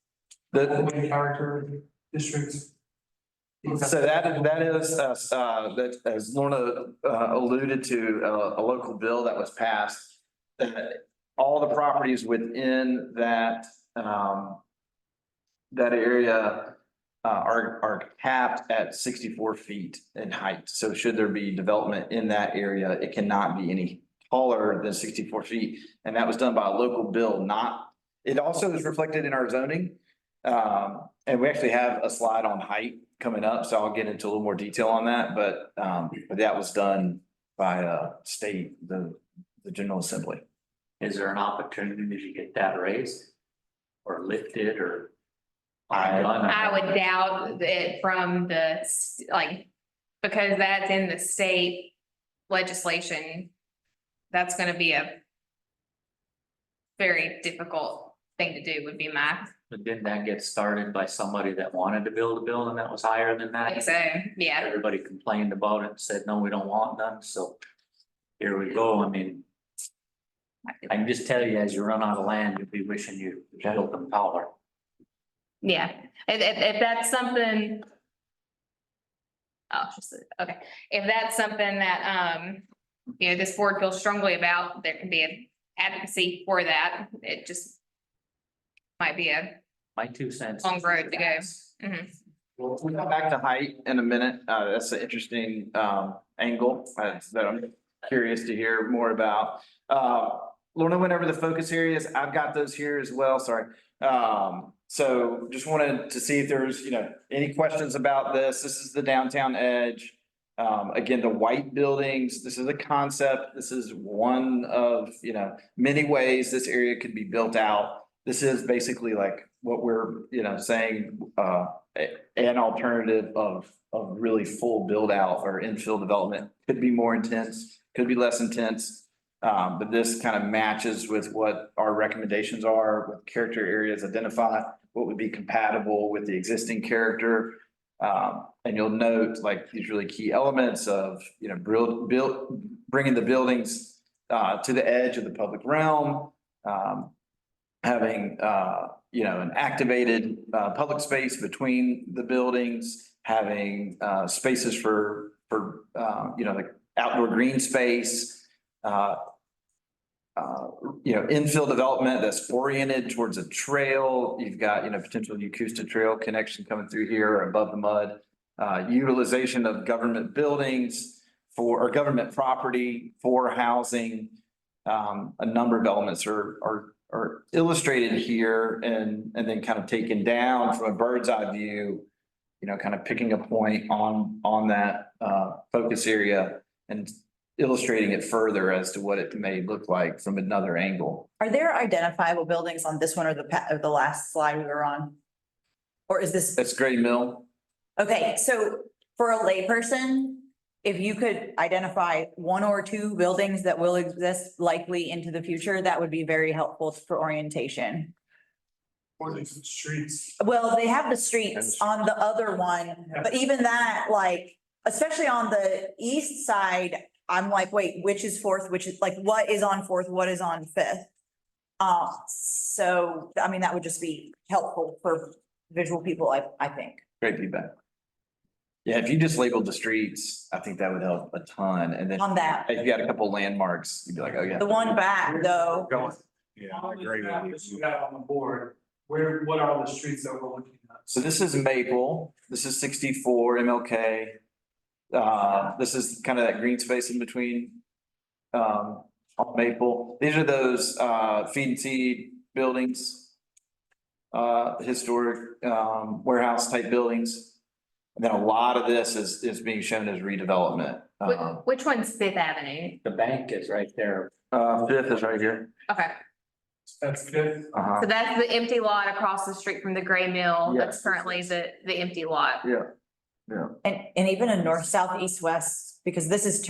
Overlay character districts? So that is, that as Lorna alluded to, a local bill that was passed. That all the properties within that area are capped at 64 feet in height. So should there be development in that area, it cannot be any taller than 64 feet. And that was done by a local bill, it also is reflected in our zoning. And we actually have a slide on height coming up, so I'll get into a little more detail on that, but that was done by the General Assembly. Is there an opportunity to get that raised or lifted or? I would doubt it from because that's in the state legislation. That's gonna be a very difficult thing to do, would be my, But didn't that get started by somebody that wanted to build a building that was higher than that? so, yeah. Everybody complained about it and said, no, we don't want none, so here we go. I mean, I can just tell you, as you run out of land, you'll be wishing you built them taller. Yeah, if that's something. Oh, just, okay, if that's something that, this board feels strongly about, there can be an advocacy for that. It just might be a My 2 cents. long road to go. Mhm. We'll come back to height in a minute. That's an interesting, angle that I'm curious to hear more about. Lorna went over the focus areas. I've got those here as well, sorry. So just wanted to see if there's, any questions about this. This is the downtown edge. Again, the white buildings, this is a concept. This is one of, many ways this area could be built out. This is basically like what we're, saying, an alternative of really full build out or infill development. Could be more intense, could be less intense. But this kind of matches with what our recommendations are, with character areas identified, what would be compatible with the existing character. And you'll note like these really key elements of, bringing the buildings to the edge of the public realm. Having, an activated public space between the buildings, having spaces for like outdoor green space. Infill development that's oriented towards a trail. You've got, potential Yakusta Trail connection coming through here or above the mud. Utilization of government buildings or government property for housing. A number of elements are illustrated here and then kind of taken down from a bird's eye view, kind of picking a point on that focus area and illustrating it further as to what it may look like from another angle. Are there identifiable buildings on this one or the last slide we were on? Or is this, That's Gray Mill. okay, so for a layperson, if you could identify one or two buildings that will exist likely into the future, that would be very helpful for orientation. Or these streets. Well, they have the streets on the other one, but even that, like, especially on the east side, I'm like, wait, which is Fourth, which is like, what is on Fourth, what is on Fifth? So, I mean, that would just be helpful for visual people, I think. Great feedback. Yeah, if you just labeled the streets, I think that would help a ton. And then On that, if you got a couple landmarks, you'd be like, oh yeah. the one back though, Going. Yeah, I agree with you. This you got on the board, what are the streets that we're looking at? So this is Maple, this is 64 MLK. This is kind of that green space in between. On Maple, these are those feed and seed buildings. Historic warehouse type buildings. And then a lot of this is being shown as redevelopment. Which one's Fifth Avenue? The bank is right there. Fifth is right here. Okay, That's good. Uh-huh. so that's the empty lot across the street from the Gray Mill. That's Yes. currently the empty lot. Yeah. and even in north, south, east, west, because this is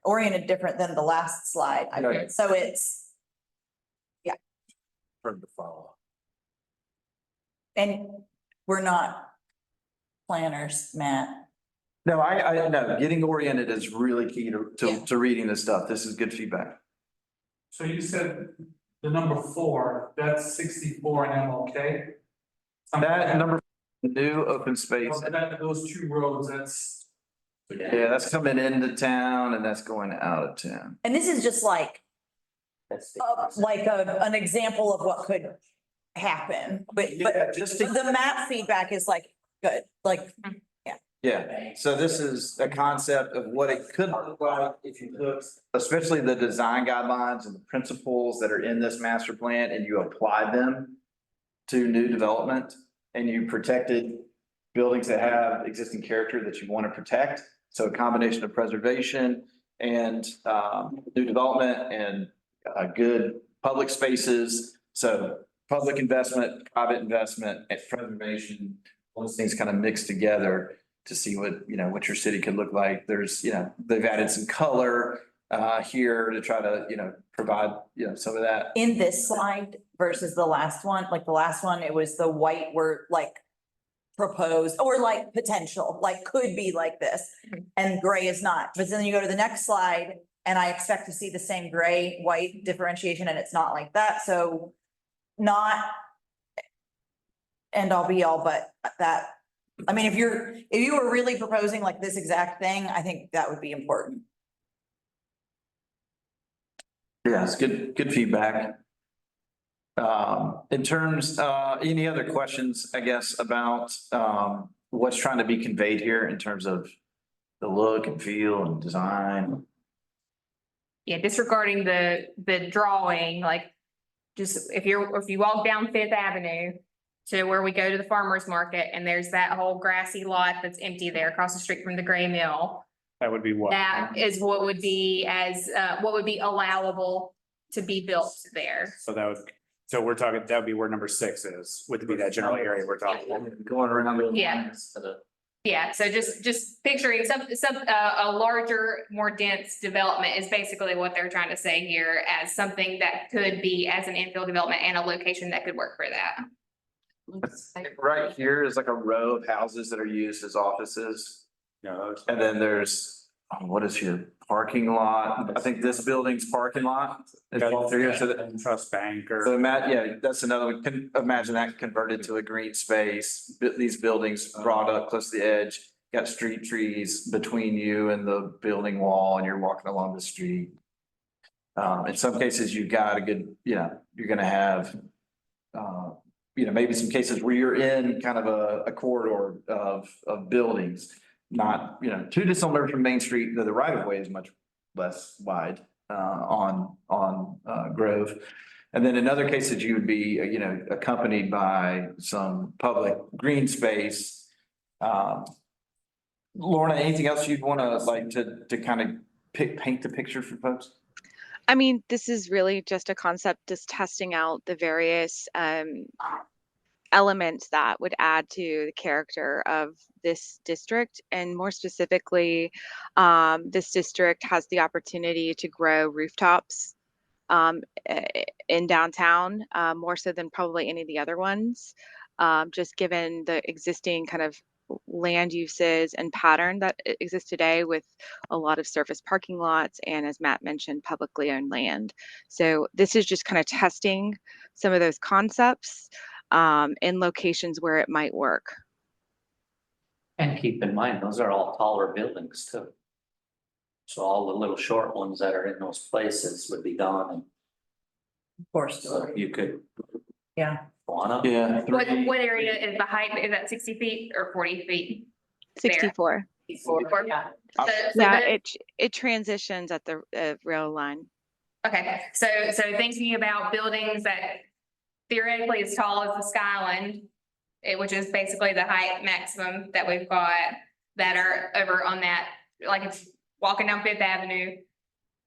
oriented different than the last slide. Right. So it's, Hard to follow. and we're not planners, Matt. No, I know, getting oriented is really key to reading this stuff. This is good feedback. So you said the number 4, that's 64 in MLK? That number, new open space. Those two roads, that's. Yeah, that's coming into town and that's going out of town. And this is just like, That's an example of what could happen, but Yeah, just to- the map feedback is like, good, like, Yeah, so this is a concept of what it could look like if you took, especially the design guidelines and the principles that are in this master plan and you apply them to new development and you protected buildings that have existing character that you want to protect. So a combination of preservation and new development and good public spaces. So public investment, private investment, and preservation, those things kind of mixed together to see what your city could look like. There's, they've added some color here to try to, provide, some of that. in this slide versus the last one, like the last one, it was the white were like proposed or like potential, like could be like this. And gray is not. But then you go to the next slide And I expect to see the same gray, white differentiation, and it's not like that, so not end all be all, but that, I mean, if you were really proposing like this exact thing, I think that would be important. Yeah, it's good feedback. In terms, any other questions, I guess, about, what's trying to be conveyed here in terms of the look and feel and design? Yeah, disregarding the drawing, like, just if you walk down Fifth Avenue to where we go to the farmer's market, and there's that whole grassy lot that's empty there across the street from the gray mill. That would be what? That is what would be what would be allowable to be built there. So we're talking, that would be where number 6 is, would be that general area we're talking about. Going around. Yeah. Yeah, so just picturing a larger, more dense development is basically what they're trying to say here, as something that could be as an infill development and a location that could work for that. Right here is like a row of houses that are used as offices. No, And then there's, what is here, parking lot? I think this building's parking lot. is all through here. So that- Trust Bank or. So yeah, that's another one. Can imagine that converted to a green space. These buildings brought up close to the edge, got street trees between you and the building wall, and you're walking along the street. In some cases, you've got a good, you're gonna have, maybe some cases where you're in kind of a corridor of buildings. Not, too dissimilar from Main Street, the right of way is much less wide on Grove. And then in other cases, you would be, accompanied by some public green space. Lorna, anything else you'd want to kind of paint the picture for folks? I mean, this is really just a concept, just testing out the various elements that would add to the character of this district. And more specifically, this district has the opportunity to grow rooftops in downtown, more so than probably any of the other ones, just given the existing kind of land uses and pattern that exists today with a lot of surface parking lots and, as Matt mentioned, publicly owned land. So this is just kind of testing some of those concepts in locations where it might work. And keep in mind, those are all taller buildings too. So all the little short ones that are in those places would be gone, and Of course. so you could Yeah. go on up. Yeah. What area is the height? Is that 60 feet or 40 feet? 64. Yeah. So Yeah, the- it transitions at the rail line. Okay, so thinking about buildings that theoretically as tall as the Skyland, which is basically the height maximum that we've got, that are over on that, like if walking down Fifth Avenue,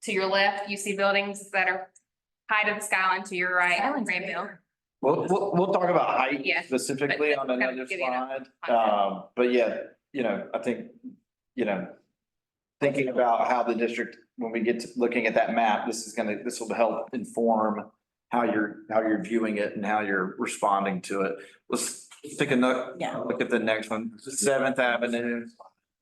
to your left, you see buildings that are height of the Skyline, to your right, Skyline's Greenville. We'll talk about height Yeah, specifically but on kind of another give you an slide. But yeah, I think, thinking about how the district, when we get to looking at that map, this will help inform how you're viewing it and how you're responding to it. Let's take a look, Yeah. look at the next one, 7th Avenue.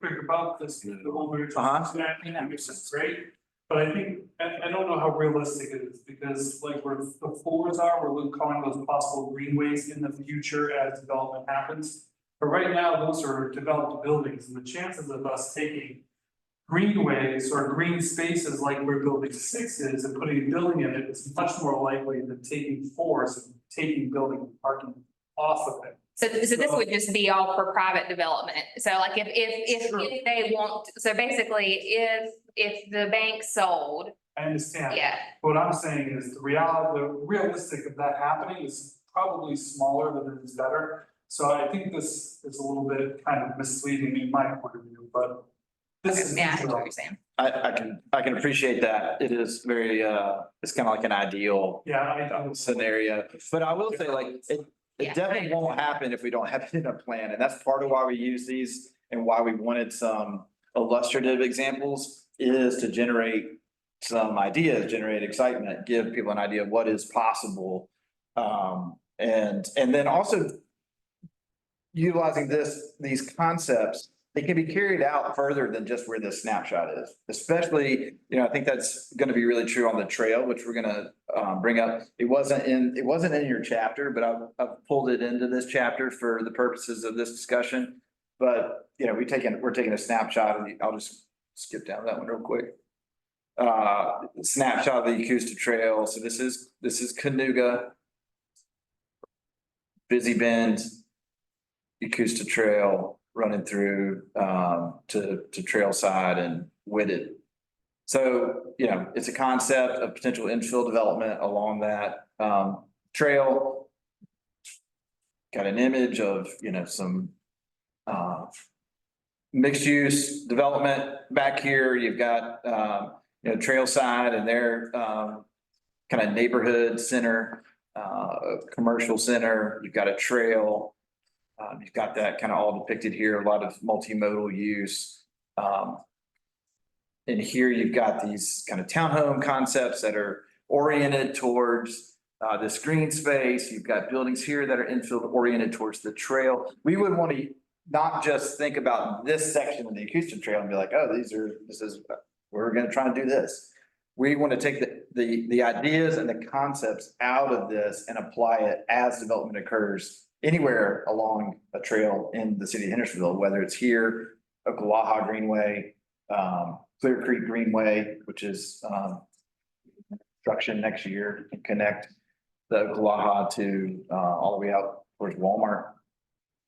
Quick about this, the whole we're Uh-huh. talking about, I think this is great. But I think, I don't know how realistic it is, because like where the floors are, we're calling those possible greenways in the future as development happens. But right now, those are developed buildings, and the chances of us taking greenways or green spaces like where building 6 is and putting a building in it is much more likely than taking 4s and taking building and parking off of it. So this would just be all for private development. So like if they want, so basically if the bank sold, I understand. yeah. What I'm saying is the realistic of that happening is probably smaller than is better. So I think this is a little bit kind of misleading in my point of view, but this is. Yeah, I know what you're saying. I can appreciate that. It is very, it's kind of like an ideal Yeah, I scenario, but I will say Yeah. it definitely won't happen if we don't have it in a plan, and that's part of why we use these and why we wanted some illustrative examples, is to generate some ideas, generate excitement, give people an idea of what is possible. And then also utilizing these concepts it can be carried out further than just where this snapshot is, especially, I think that's gonna be really true on the trail, which we're gonna bring up. It wasn't in your chapter, but I've pulled it into this chapter for the purposes of this discussion. But, we're taking a snapshot of I'll just skip down that one real quick. Snapshot of the Yakusta Trail. So this is Canuga, Busy Bend, Yakusta Trail running through to Trailside and Whitted. So, it's a concept of potential infill development along that trail. Got an image of, some mixed use development back here. You've got Trailside and their kind of neighborhood center, commercial center. You've got a trail. You've got that kind of all depicted here, a lot of multimodal use. And here you've got these kind of townhome concepts that are oriented towards this green space. You've got buildings here that are infill oriented towards the trail. We would want to not just think about this section of the Yakusta Trail and be like, oh, we're going to try and do this. We want to take the ideas and the concepts out of this and apply it as development occurs anywhere along a trail in the city of Hendersonville, whether it's here, Oklawaha Greenway, Clear Creek Greenway, which is construction next year to connect the Oklawaha to all the way out towards Walmart.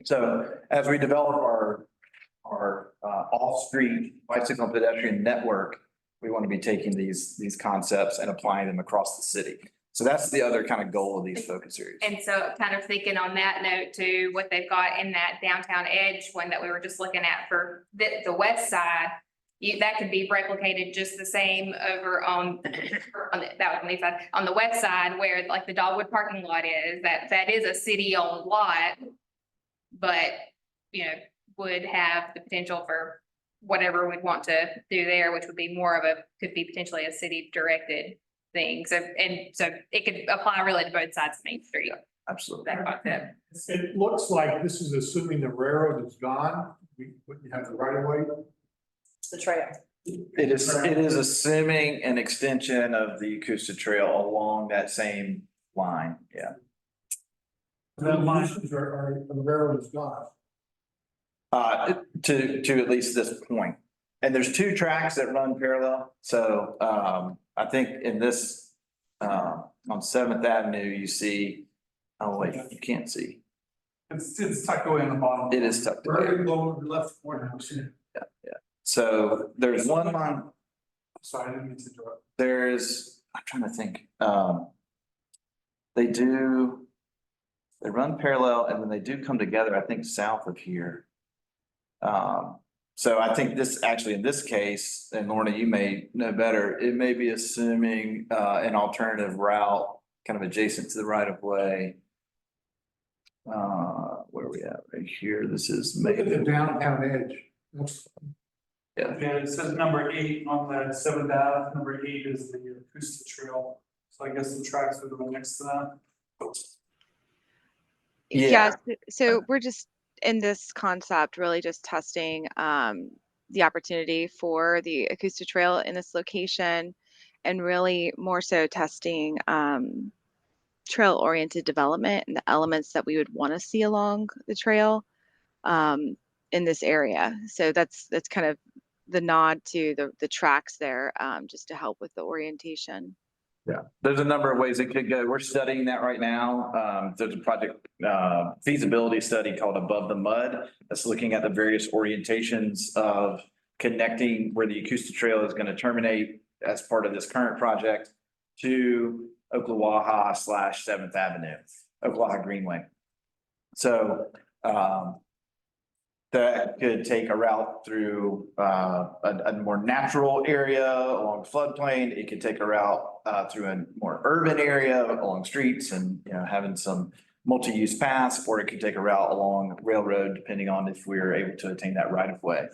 So as we develop our off-street bicycle and pedestrian network, we want to be taking these concepts and applying them across the city. So that's the other kind of goal of these focus areas. And so kind of thinking on that note too, what they've got in that downtown edge one that we were just looking at for the west side, that could be replicated just the same over on the west side where like the Dogwood parking lot is, that is a city owned lot. But, would have the potential for whatever we'd want to do there, which would be could be potentially a city directed thing. So it could apply really to both sides of Main Street. Absolutely. That concept. It looks like this is assuming the railroad is gone. You have the right of way. It's the trail. It is assuming an extension of the Yakusta Trail along that same line. Yeah. The uses are the railroad is gone. To at least this point. And there's two tracks that run parallel. So I think in this on 7th Avenue, you see, oh wait, you can't see. It's tucked away in the bottom. It is tucked away. Very low left corner. Yeah. So there's one line. Sorry, I didn't mean to interrupt. I'm trying to think. They run parallel and then they do come together, I think, south of here. So I think in this case, and Lorna, you may know better, it may be assuming an alternative route kind of adjacent to the right of way. Where are we at? Right here. This is Look at the maybe. downtown edge. Yeah, it says number 8 on the 7th Ave. Number 8 is the Yakusta Trail. So I guess the tracks would go next to that. Yeah. So we're just in this concept, really just testing the opportunity for the Yakusta Trail in this location and really more so testing trail-oriented development and the elements that we would want to see along the trail in this area. So that's kind of the nod to the tracks there, just to help with the orientation. Yeah, there's a number of ways it could go. We're studying that right now. There's a project feasibility study called Above the Mud that's looking at the various orientations of connecting where the Yakusta Trail is going to terminate as part of this current project to Oklawaha / 7th Avenue, Oklawaha Greenway. So that could take a route through a more natural area along floodplain. It could take a route through a more urban area along streets and, having some multi-use paths, or it could take a route along railroad, depending on if we're able to attain that right of way.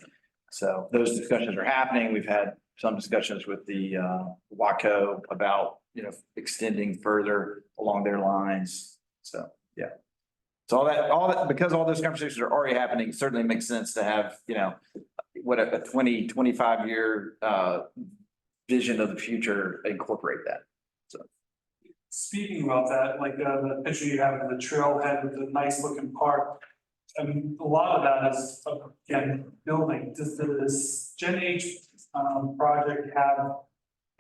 So those discussions are happening. We've had some discussions with the WACO about, extending further along their lines. So, yeah. So all that, because all those conversations are already happening, it certainly makes sense to have, you know, what a 20, 25-year vision of the future, incorporate that. Speaking about that, like the picture you have of the trailhead with the nice looking park. And a lot of that is, again, building. Does this Gen H project have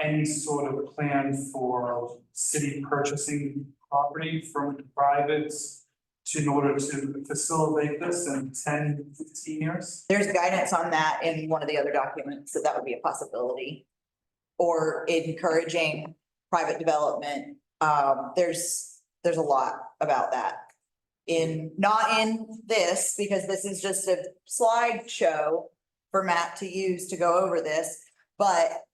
any sort of plan for city purchasing property from privates in order to facilitate this in 10, 15 years? There's guidance on that in one of the other documents, so that would be a possibility. Or encouraging private development. There's a lot about that. Not in this, because this is just a slideshow for Matt to use to go over this, but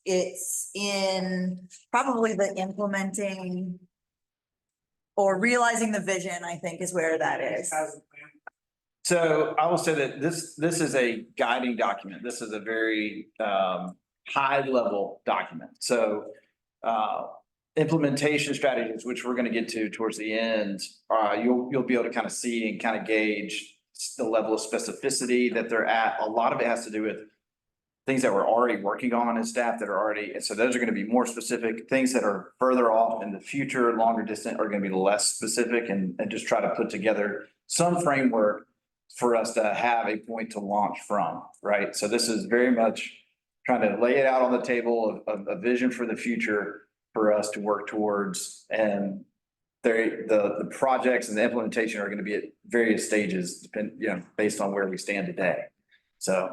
it's in probably the implementing or realizing the vision, I think, is where that is. So I will say that this is a guiding document. This is a very high level document. So implementation strategies, which we're going to get to towards the end, you'll be able to kind of see and kind of gauge the level of specificity that they're at. A lot of it has to do with things that we're already working on as staff that are already, and so those are going to be more specific. Things that are further off in the future, longer distant, are going to be less specific, and just try to put together some framework for us to have a point to launch from, right? So this is very much trying to lay it out on the table of a vision for the future for us to work towards. And the projects and the implementation are going to be at various stages, based on where we stand today. So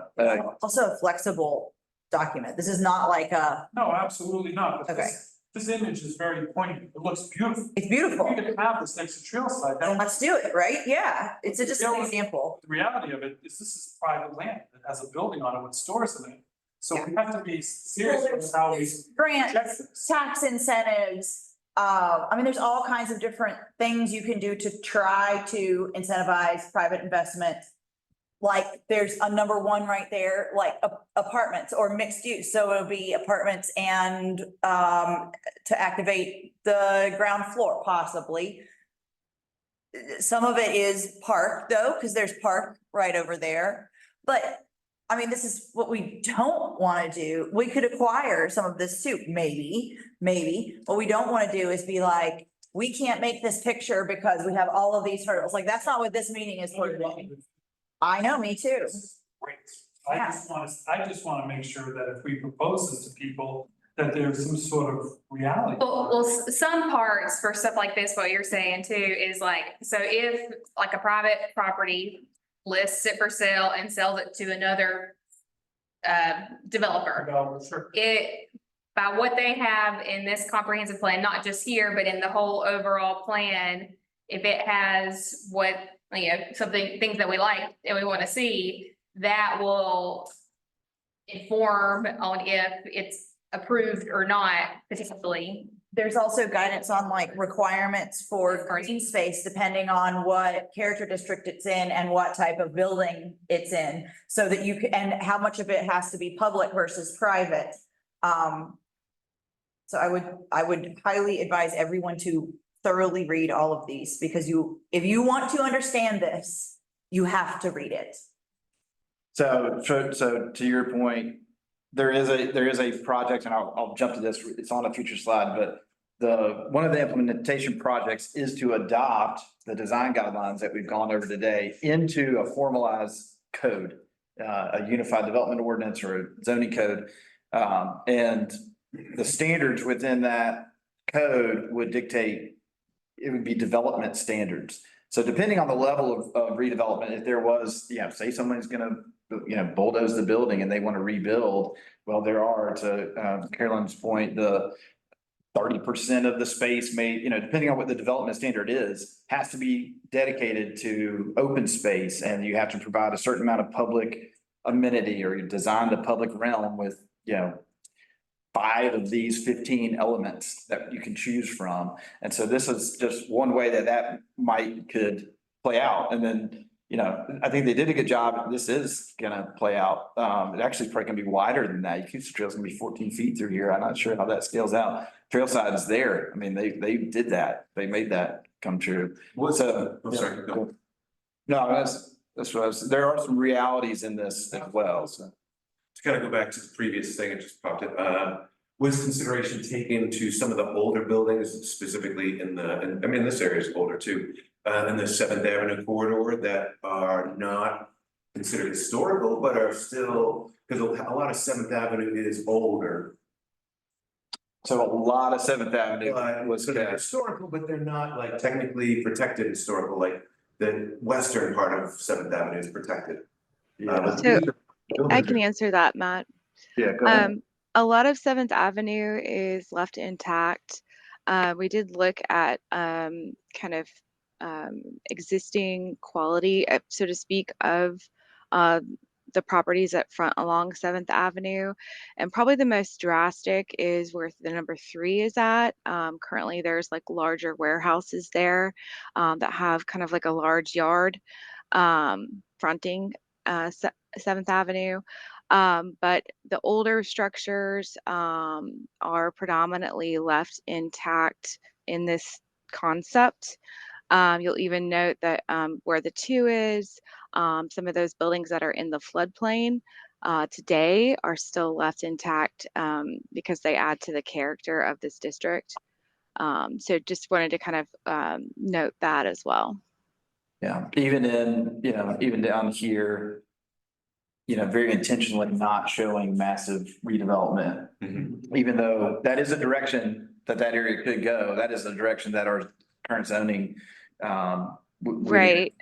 Also a flexible document. This is not like a, No, absolutely not. But Okay. This image is very poignant. It looks beautiful. it's beautiful. You could have this next to trail side. That Let's do it, right? Yeah, it's just an example. The reality of it is this is private land that has a building on it with stores in it. So we have to be serious with how we Grant, project this. tax incentives. I mean, there's all kinds of different things you can do to try to incentivize private investment. Like there's a number one right there, like apartments or mixed use. So it'll be apartments and to activate the ground floor possibly. Some of it is park though, because there's park right over there. But I mean, this is what we don't want to do. We could acquire some of this too, maybe. What we don't want to do is be like, we can't make this picture because we have all of these hurdles. Like, that's not what this meeting is for today. I know, me too. Great. I just want to make sure that if we propose this to people, that there's some sort of reality. Well, some parts for stuff like this, what you're saying too, is like, so if like a private property lists it for sale and sells it to another developer, Sure. it, by what they have in this comprehensive plan, not just here, but in the whole overall plan, if it has what, things that we like and we want to see, that will inform on if it's approved or not, potentially. There's also guidance on like requirements for green space, depending on what character district it's in and what type of building it's in. So that you can, and how much of it has to be public versus private. So I would highly advise everyone to thoroughly read all of these, because if you want to understand this, you have to read it. So to your point, there is a project, and I'll jump to this, it's on a future slide, but one of the implementation projects is to adopt the design guidelines that we've gone over today into a formalized code, a unified development ordinance or a zoning code. And the standards within that code would dictate, it would be development standards. So depending on the level of redevelopment, if there was, say someone's gonna, bulldoze the building and they want to rebuild, well, there are, to Carolyn's point, the 30% of the space may, depending on what the development standard is, has to be dedicated to open space, and you have to provide a certain amount of public amenity, or you design the public realm with, 5 of these 15 elements that you can choose from. And so this is just one way that could play out. And then, I think they did a good job. This is gonna play out. It actually probably gonna be wider than that. Yakutsk Trail's gonna be 14 feet through here. I'm not sure how that scales out. Trailside is there. I mean, they did that. They made that come true. What's So. I'm sorry, go. No, that's what I was, there are some realities in this as well, so. To kind of go back to the previous thing, it just popped up, was consideration taken to some of the older buildings, specifically in the, and I mean, this area is older too. In the Seventh Avenue corridor that are not considered historical, but are still, because a lot of Seventh Avenue is older. So a lot of Seventh Avenue was So they're kept. historical, but they're not like technically protected historical, like the western part of Seventh Avenue is protected. But So these are I buildings can answer that, Matt. Yeah, go ahead. A lot of Seventh Avenue is left intact. We did look at kind of existing quality, so to speak, of the properties up front along Seventh Avenue. And probably the most drastic is where the number 3 is at. Currently, there's like larger warehouses there that have kind of like a large yard fronting Seventh Avenue. But the older structures are predominantly left intact in this concept. You'll even note that where the 2 is, some of those buildings that are in the floodplain today are still left intact because they add to the character of this district. So just wanted to kind of note that as well. Yeah, even in, even down here, very intentionally not showing massive redevelopment. Even though that is a direction that area could go, that is a direction that our current zoning. Right.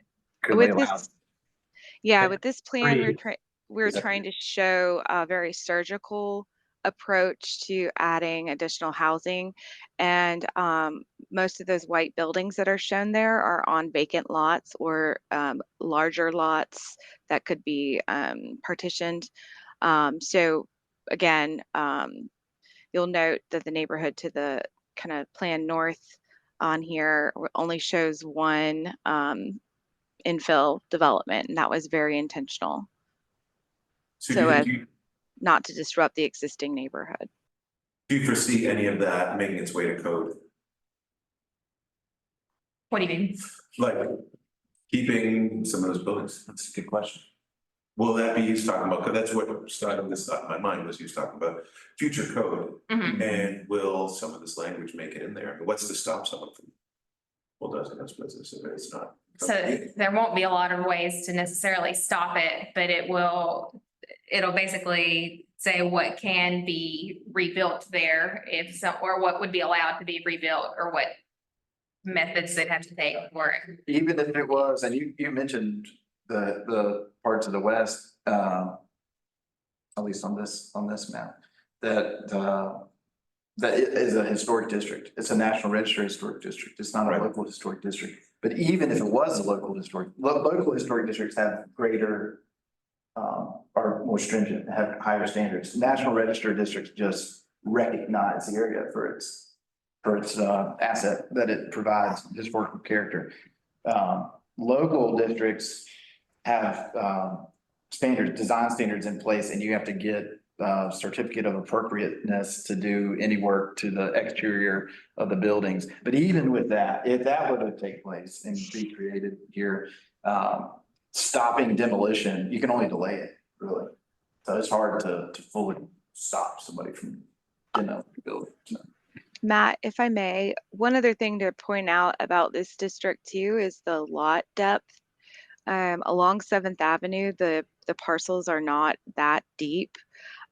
Could With allow. this, yeah, with this plan, Three. we're Is that trying to show a very surgical approach to adding additional housing. And most of those white buildings that are shown there are on vacant lots or larger lots that could be partitioned. So again, you'll note that the neighborhood to the kind of plan north on here only shows one infill development, and that was very intentional. So as not to disrupt the existing neighborhood. Do you foresee any of that making its way to code? What do you mean? Like keeping some of those buildings? That's a good question. Will that be used talking about, because that's what started this thought in my mind, was you was talking about future code. Mhm. And will some of this language make it in there? What's to stop someone from? Well, doesn't this business if it's not? So there won't be a lot of ways to necessarily stop it, but it'll basically say what can be rebuilt there if some, or what would be allowed to be rebuilt or what methods they'd have to take for it. Even if it was, and you mentioned the parts of the west, at least on this map, that it is a historic district. It's a National Register historic district. It's not a local historic district. But even if it was a local historic districts have greater, are more stringent, have higher standards. National Register districts just recognize the area for its asset that it provides, historical character. Local districts have design standards in place, and you have to get certificate of appropriateness to do any work to the exterior of the buildings. But even with that, if that were to take place and be created here, stopping demolition, you can only delay it, really. So it's hard to fully stop somebody from demoing the building. So. Matt, if I may, one other thing to point out about this district too is the lot depth. Along 7th Avenue, the parcels are not that deep.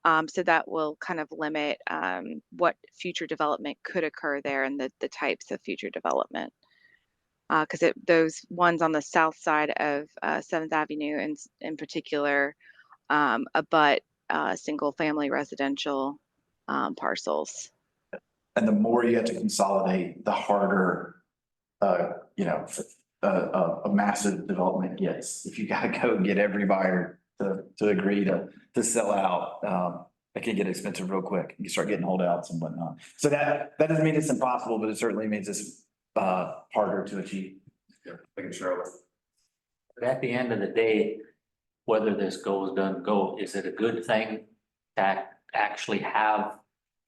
So that will kind of limit what future development could occur there and the types of future development. Because those ones on the south side of 7th Avenue in particular abut single family residential parcels. And the more you have to consolidate, the harder, a massive development gets. If you gotta go get every buyer to agree to sell out, it can get expensive real quick. You start getting holdouts and whatnot. So that doesn't mean it's impossible, but it certainly means it's harder to achieve. Yeah, I think Charlotte. But at the end of the day, whether this doesn't go, is it a good thing to actually have,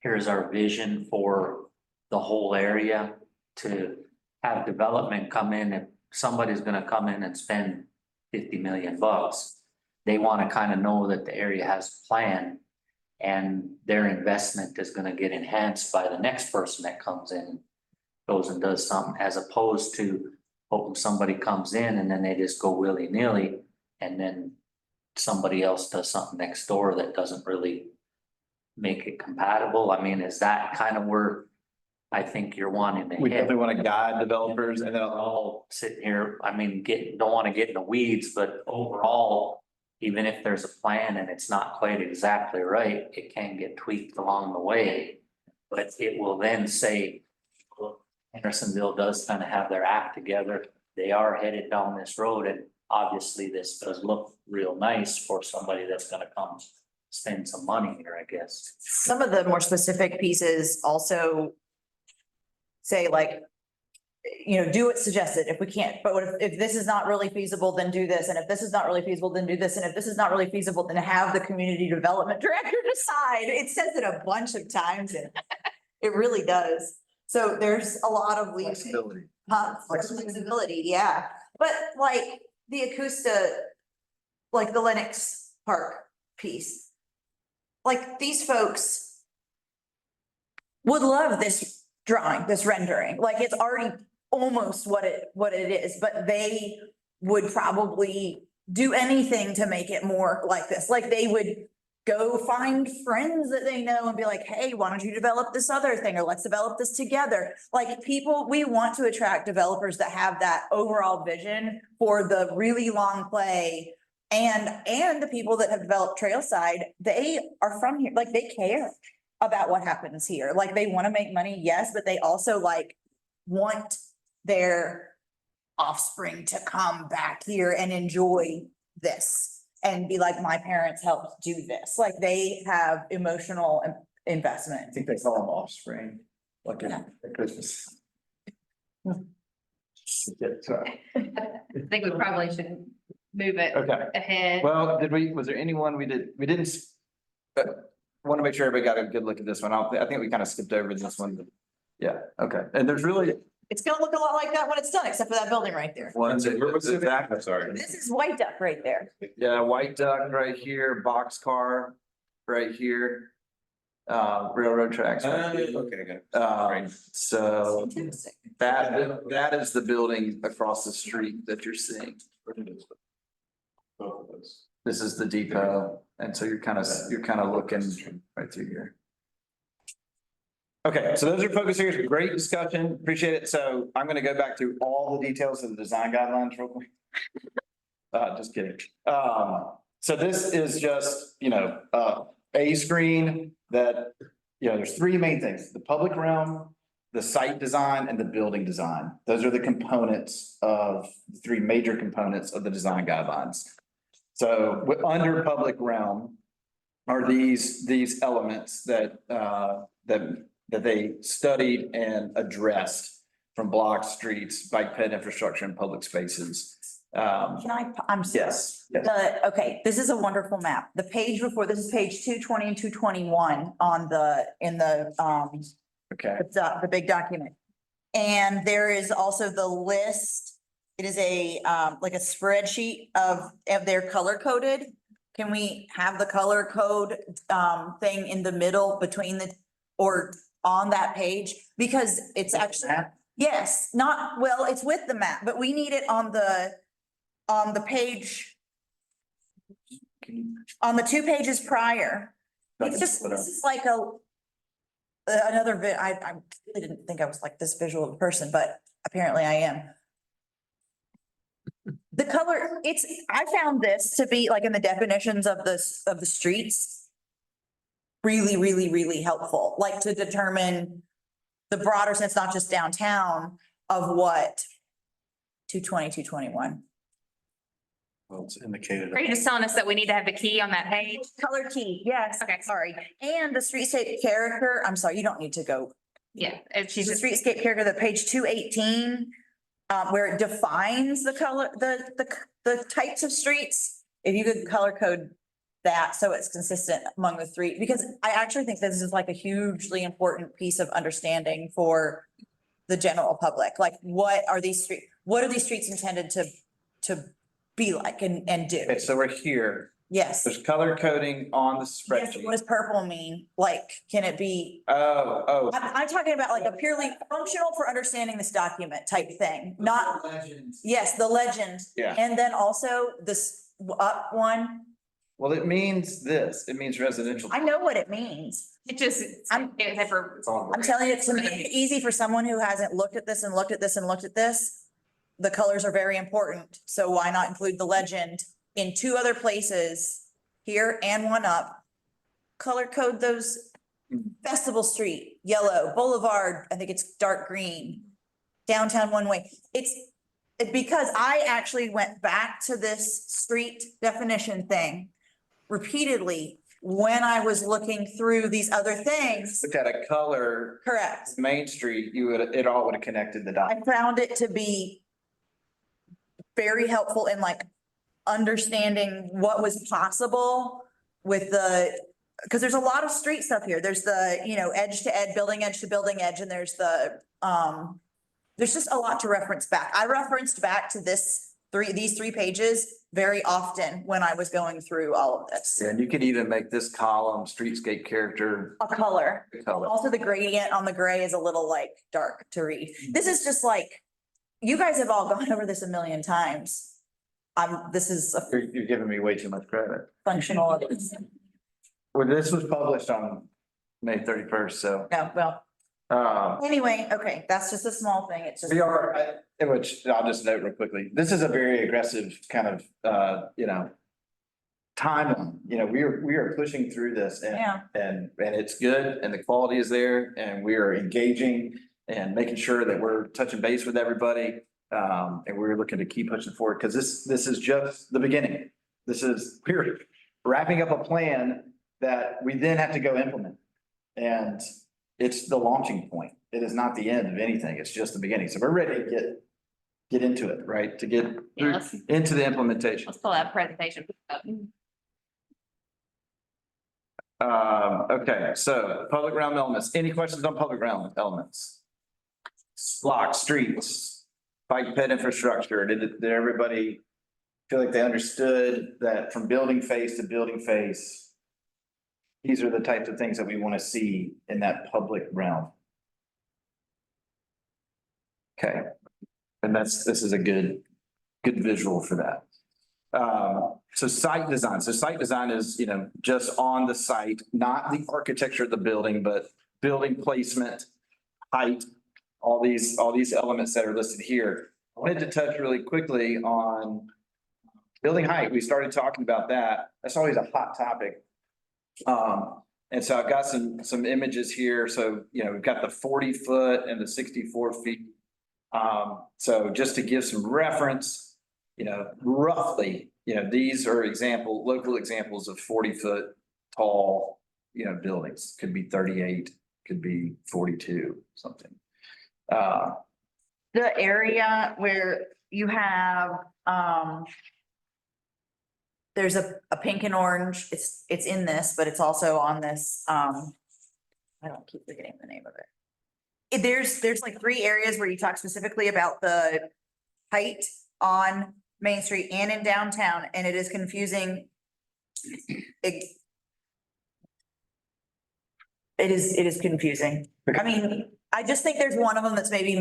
here's our vision for the whole area, to have development come in, if somebody's gonna come in and spend 50 million bucks, they wanna kind of know that the area has a plan and their investment is gonna get enhanced by the next person that comes in, goes and does something, as opposed to hoping somebody comes in and then they just go willy-nilly and then somebody else does something next door that doesn't really make it compatible. I mean, is that kind of where I think you're wanting to We hit? definitely want to guide developers and then All sitting here, I mean, don't want to get in the weeds, but overall, even if there's a plan and it's not quite exactly right, it can get tweaked along the way. But it will then say, look, Hendersonville does kind of have their act together. They are headed down this road, and obviously this does look real nice for somebody that's gonna come spend some money here, I guess. Some of the more specific pieces also say like, do what's suggested if we can't, but what if this is not really feasible, then do this. And if this is not really feasible, then do this. And if this is not really feasible, then have the community development director decide. It says it a bunch of times and it really does. So there's a lot of flexibility. flexibility, yeah. But like the Akusta, like the Lennox Park piece, like these folks would love this drawing, this rendering, like it's already almost what it is, but they would probably do anything to make it more like this. Like they would go find friends that they know and be like, hey, why don't you develop this other thing? Or let's develop this together. Like people, we want to attract developers that have that overall vision for the really long play. And the people that have developed Trailside, they are from here, like they care about what happens here. Like they want to make money, yes, but they also like want their offspring to come back here and enjoy this and be like, my parents helped do this. Like they have emotional I investment. think they call them offspring, like at Christmas. Yeah, sorry. I think we probably should move it Okay, ahead. well, was there anyone we didn't, want to make sure everybody got a good look at this one. I think we kind of skipped over this one. But yeah, okay, and there's really. It's gonna look a lot like that when it's done, except for that building right there. What's it? I'm sorry. This is White Duck right there. Yeah, White Duck right here, Boxcar right here. Railroad tracks. right here. Okay, good. So that is the building across the street that you're seeing. This is the depot, and so you're kind of looking right through here. Okay, so those are focus areas. Great discussion. Appreciate it. So I'm gonna go back through all the details of the design guidelines real quick. Just kidding. So this is just, a screen that, there's three main things: the public realm, the site design, and the building design. Those are the components of the three major components of the design guidelines. So under public realm are these elements that they studied and addressed from blocks, streets, bike ped infrastructure, and public spaces. I'm sorry. Yes. Okay, this is a wonderful map. The page before, this is page 220 and 221 in the Okay. the big document. And there is also the list. It is a like a spreadsheet of their color coded. Can we have the color code thing in the middle between or on that page? Because it's actually, yes, it's with the map, but we need it on the page, on the 2 pages prior. It's just, this is like another I really didn't think I was like this visual of a person, but apparently I am. The color, I found this to be like in the definitions of the streets. Really, really, really helpful, like to determine the broader sense, not just downtown, of what 220, 221. Well, it's indicated. Are you just telling us that we need to have the key on that page? Color key, yes. Okay. Sorry. And the streetscape character, I'm sorry, you don't need to go. Yeah, she's The just, streetscape character, the page 218, where it defines the color, the types of streets. If you could color code that so it's consistent among the three, because I actually think this is like a hugely important piece of understanding for the general public? Like, what are these streets intended to be like and do? Okay, so we're here. Yes. There's color coding on the Yes, what spreadsheet. does purple mean? Like, can it be, Oh. I'm talking about like a purely functional for understanding this document type thing, not, Legends. yes, the legend. Yeah. And then also this up one, Well, it means this. It means residential. I know what it means. It just, I'm telling you, to make it easy for someone who hasn't looked at this and looked at this and looked at this, the colors are very important. So why not include the legend in two other places, here and one up? Color code those. Festival Street, yellow, Boulevard, I think it's dark green. Downtown one way. It's because I actually went back to this street definition thing repeatedly when I was looking through these other things. Look at a color, Correct. Main Street, it all would have connected the dots. I found it to be very helpful in like understanding what was possible with because there's a lot of street stuff here. There's the, edge to edge, building edge to building edge, and there's there's just a lot to reference back. I referenced back to these three pages very often when I was going through all of this. And you could even make this column streetscape character A color. color. Also, the gradient on the gray is a little like dark to read. This is just like, you guys have all gone over this a million times. This is a You're giving me way too much credit. functional. Well, this was published on May 31st, so, No, well, anyway, okay, that's just a small thing. It's just. we are, which I'll just note real quickly, this is a very aggressive kind of, timeline. We are pushing through this and, Yeah. and it's good and the quality is there and we are engaging and making sure that we're touching base with everybody. And we're looking to keep pushing forward because this is just the beginning. We're wrapping up a plan that we then have to go implement. And it's the launching point. It is not the end of anything. It's just the beginning. So we're ready to get into it, right? To get Yeah, into the implementation. let's pull that presentation up. Okay, so public realm elements. Any questions on public realm elements? Blocks, streets, bike ped infrastructure. Did everybody feel like they understood that from building phase to building phase? These are the types of things that we want to see in that public realm. Okay, and this is a good visual for that. So site design. So site design is, just on the site, not the architecture of the building, but building placement, height, all these elements that are listed here. I wanted to touch really quickly on building height. We started talking about that. That's always a hot topic. And so I've got some images here. So, we've got the 40-foot and the 64 feet. So just to give some reference, roughly, these are local examples of 40-foot tall, buildings. Could be 38, could be 42, something. The area where you have, there's a pink and orange, it's in this, but it's also on this, I don't keep forgetting the name of it. There's like 3 areas where you talk specifically about the height on Main Street and in downtown, and it is confusing. It is confusing. I mean, I just think there's one of them that's maybe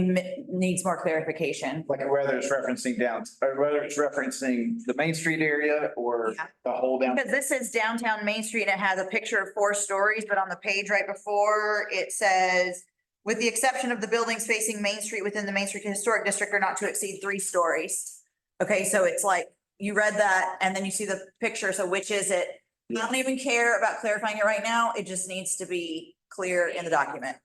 needs more clarification. Like whether it's referencing or whether it's referencing the Main Street area or Yeah. the whole down. Because this is downtown Main Street and it has a picture of 4 stories, but on the page right before, it says, with the exception of the buildings facing Main Street within the Main Street Historic District are not to exceed 3 stories. Okay, so it's like, you read that and then you see the picture, so which is it? I don't even care about clarifying it right now, it just needs to be clear in the document.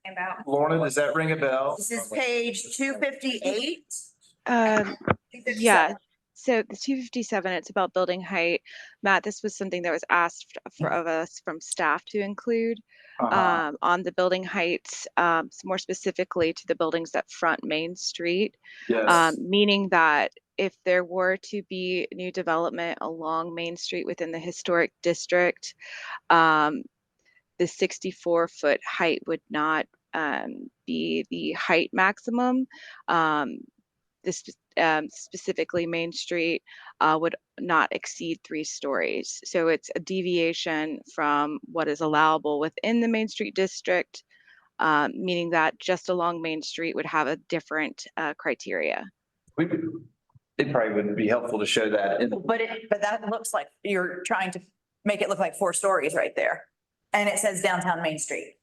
Lorna, does that ring a bell? This is page 258. Yeah, so the 257, it's about building height. Matt, this was something that was asked of us from staff to include on the building heights, more specifically to the buildings that front Main Street. Yes. Meaning that if there were to be new development along Main Street within the historic district, the 64-foot height would not be the height maximum. This specifically Main Street would not exceed 3 stories. So it's a deviation from what is allowable within the Main Street district, meaning that just along Main Street would have a different criteria. It probably would be helpful to show that in, But that looks like you're trying to make it look like 4 stories right there. And it says downtown Main Street.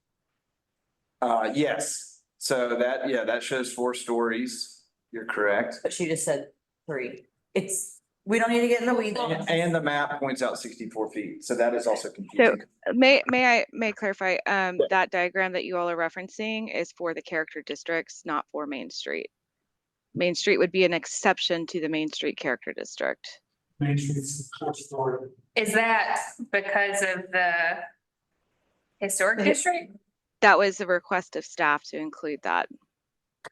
yes. So that, yeah, that shows 4 stories. You're correct. But she just said 3. We don't need to get in the weeds. And the map points out 64 feet. So that is also confusing. May I clarify, that diagram that you all are referencing is for the character districts, not for Main Street. Main Street would be an exception to the Main Street character district. Main Street's 4-story. Is that because of the historic district? That was a request of staff to include that.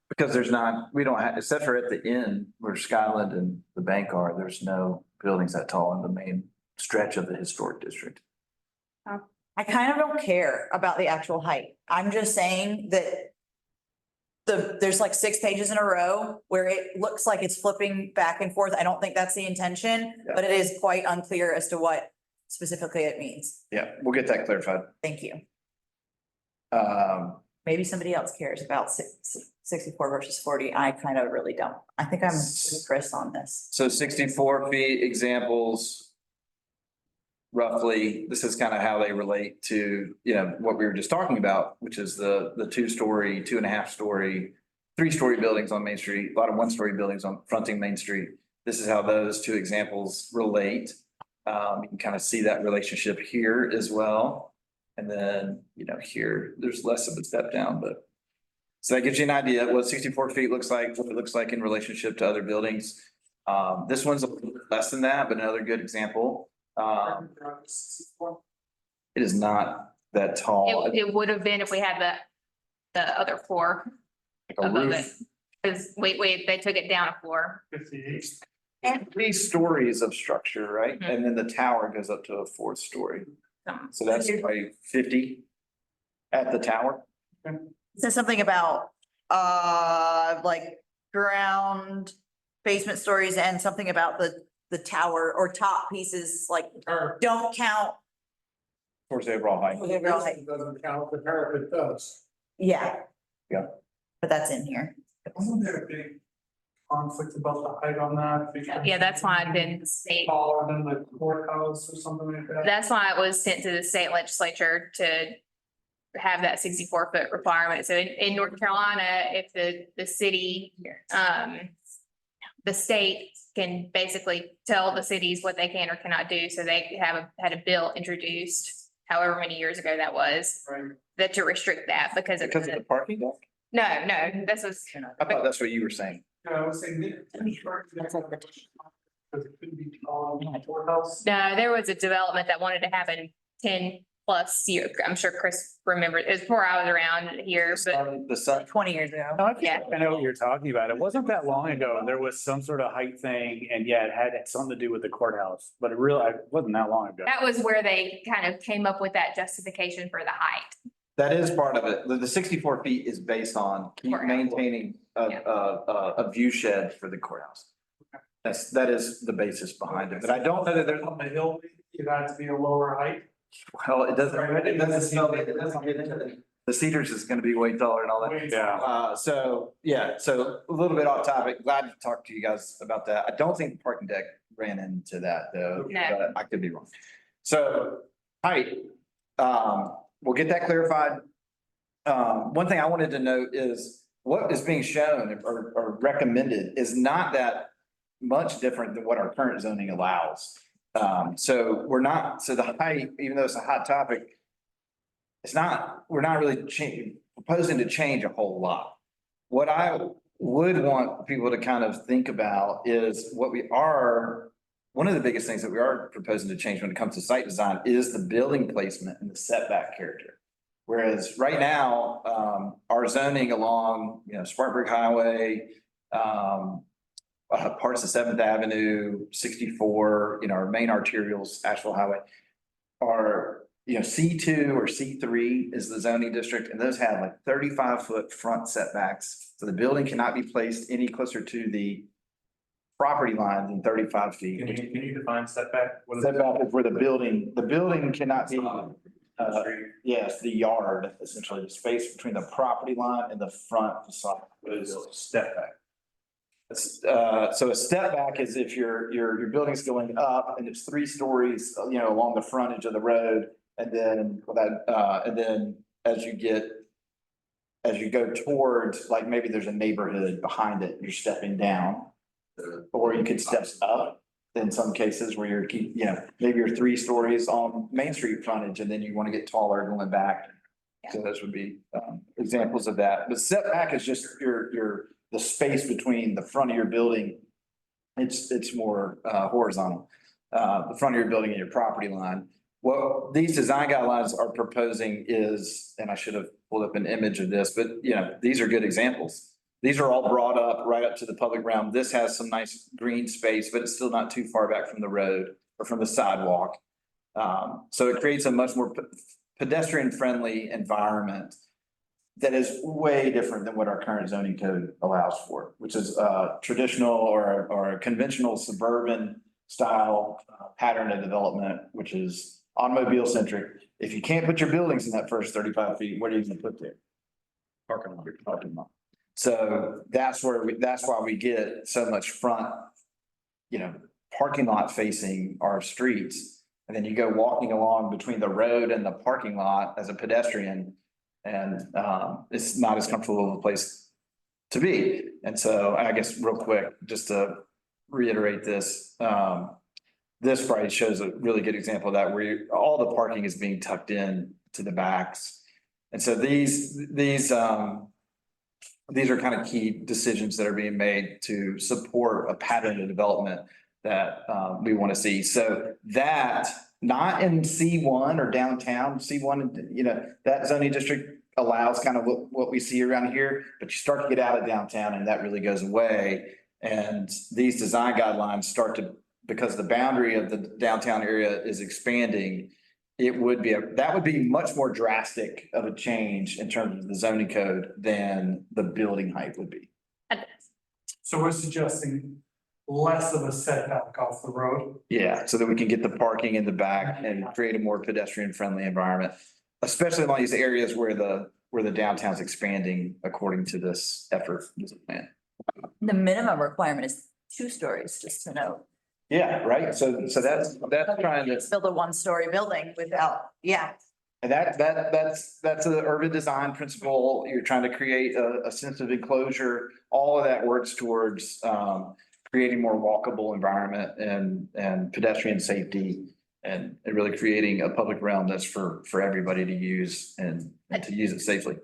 Because there's not, we don't have, except for at the end where Skyland and the bank are, there's no buildings that tall in the main stretch of the historic district. I kind of don't care about the actual height. I'm just saying that there's like 6 pages in a row where it looks like it's flipping back and forth. I don't think that's the intention, Yeah. but it is quite unclear as to what specifically it means. Yeah, we'll get that clarified. Thank you. Um, Maybe somebody else cares about 64 versus 40. I kind of really don't. I think I'm with Chris on this. so 64 feet examples. Roughly, this is kind of how they relate to, you know, what we were just talking about, which is the 2-story, 2.5-story, 3-story buildings on Main Street, a lot of 1-story buildings on fronting Main Street. This is how those 2 examples relate. You can kind of see that relationship here as well. And then, you know, here, there's less of a step down, but. So that gives you an idea of what 64 feet looks like, what it looks like in relationship to other buildings. This one's a little bit less than that, but another good example. It is not that tall. It would have been if we had the other floor Like a above it. roof. Because they took it down a floor. 58. And 3 stories of structure, right? Mhm. And then the tower goes up to a 4th story. Um, So that's probably 50 at the tower. it says something about, like ground basement stories and something about the tower or top pieces, like don't count. Towards the overall height. the overall height. Doesn't count, the parapet does. Yeah. Yeah. But that's in here. Wasn't there a big conflict about the height on that? Because Yeah, that's why it didn't state. Taller than the courthouse or something like that? That's why it was sent to the state legislature to have that 64-foot requirement. So in North Carolina, if the city, the state can basically tell the cities what they can or cannot do. So they had a bill introduced, however many years ago that was, Right. that to restrict that because of Because of the parking deck? no, this was. I thought that's what you were saying. Yeah, I was saying. Because it couldn't be taller than the courthouse. No, there was a development that wanted to happen 10+ years. I'm sure Chris remembered, it was before I was around here, but The sun, 20 years ago. Yeah. I know what you're talking about. It wasn't that long ago. There was some sort of height thing and yeah, it had something to do with the courthouse, but it wasn't that long ago. that was where they kind of came up with that justification for the height. that is part of it. The 64 feet is based on Courthouse. maintaining a view shed for the courthouse. That is the basis behind it, but I don't know that there's, On the hill, it had to be a lower height. well, it doesn't get into the Cedars is gonna be way taller and all that. Yeah. So a little bit off topic. Glad to talk to you guys about that. I don't think the parking deck ran into that though. No. But I could be wrong. So height, we'll get that clarified. One thing I wanted to note is what is being shown or recommended is not that much different than what our current zoning allows. So the height, even though it's a hot topic, we're not really proposing to change a whole lot. What I would want people to kind of think about is one of the biggest things that we are proposing to change when it comes to site design is the building placement and the setback character. Whereas right now, our zoning along, Spartanburg Highway, parts of 7th Avenue, 64, our main arterials, Asheville Highway, are C2 or C3 is the zoning district, and those have like 35-foot front setbacks. So the building cannot be placed any closer to the property line than 35 feet. Can you define setback? What is Setback is where the building cannot be, yes, the yard, essentially, the space between the property line and the front facade. What is step back? So a step back is if your building's going up and it's 3 stories, along the frontage of the road. And then as you go towards, like maybe there's a neighborhood behind it, you're stepping down. Or you could step up in some cases where maybe you're 3 stories on Main Street frontage and then you want to get taller going back. So those would be examples of that. But setback is just the space between the front of your building. It's more horizontal, the front of your building and your property line. What these design guidelines are proposing is, and I should have pulled up an image of this, but these are good examples. These are all brought up right up to the public realm. This has some nice green space, but it's still not too far back from the road or from the sidewalk. So it creates a much more pedestrian friendly environment that is way different than what our current zoning code allows for, which is traditional or a conventional suburban style pattern of development, which is automobile centric. If you can't put your buildings in that first 35 feet, what are you gonna put there? Parking lot. So that's why we get so much front, parking lot facing our streets. And then you go walking along between the road and the parking lot as a pedestrian. And it's not as comfortable of a place to be. And so I guess real quick, just to reiterate this, this probably shows a really good example of that, where all the parking is being tucked in to the backs. And so these are kind of key decisions that are being made to support a pattern of development that we want to see. So that, not in C1 or downtown, C1, that zoning district allows kind of what we see around here, but you start to get out of downtown and that really goes away. And these design guidelines because the boundary of the downtown area is expanding, that would be much more drastic of a change in terms of the zoning code than the building height would be. So we're suggesting less of a setback off the road. Yeah, so that we can get the parking in the back and create a more pedestrian friendly environment, especially in all these areas where the downtown's expanding according to this effort, this plan. The minimum requirement is 2 stories, just to note. Yeah, right. So that's trying to. Build a 1-story building without, And that's an urban design principle. You're trying to create a sense of enclosure. All of that works towards creating more walkable environment and pedestrian safety and really creating a public realm that's for everybody to use and to use it safely.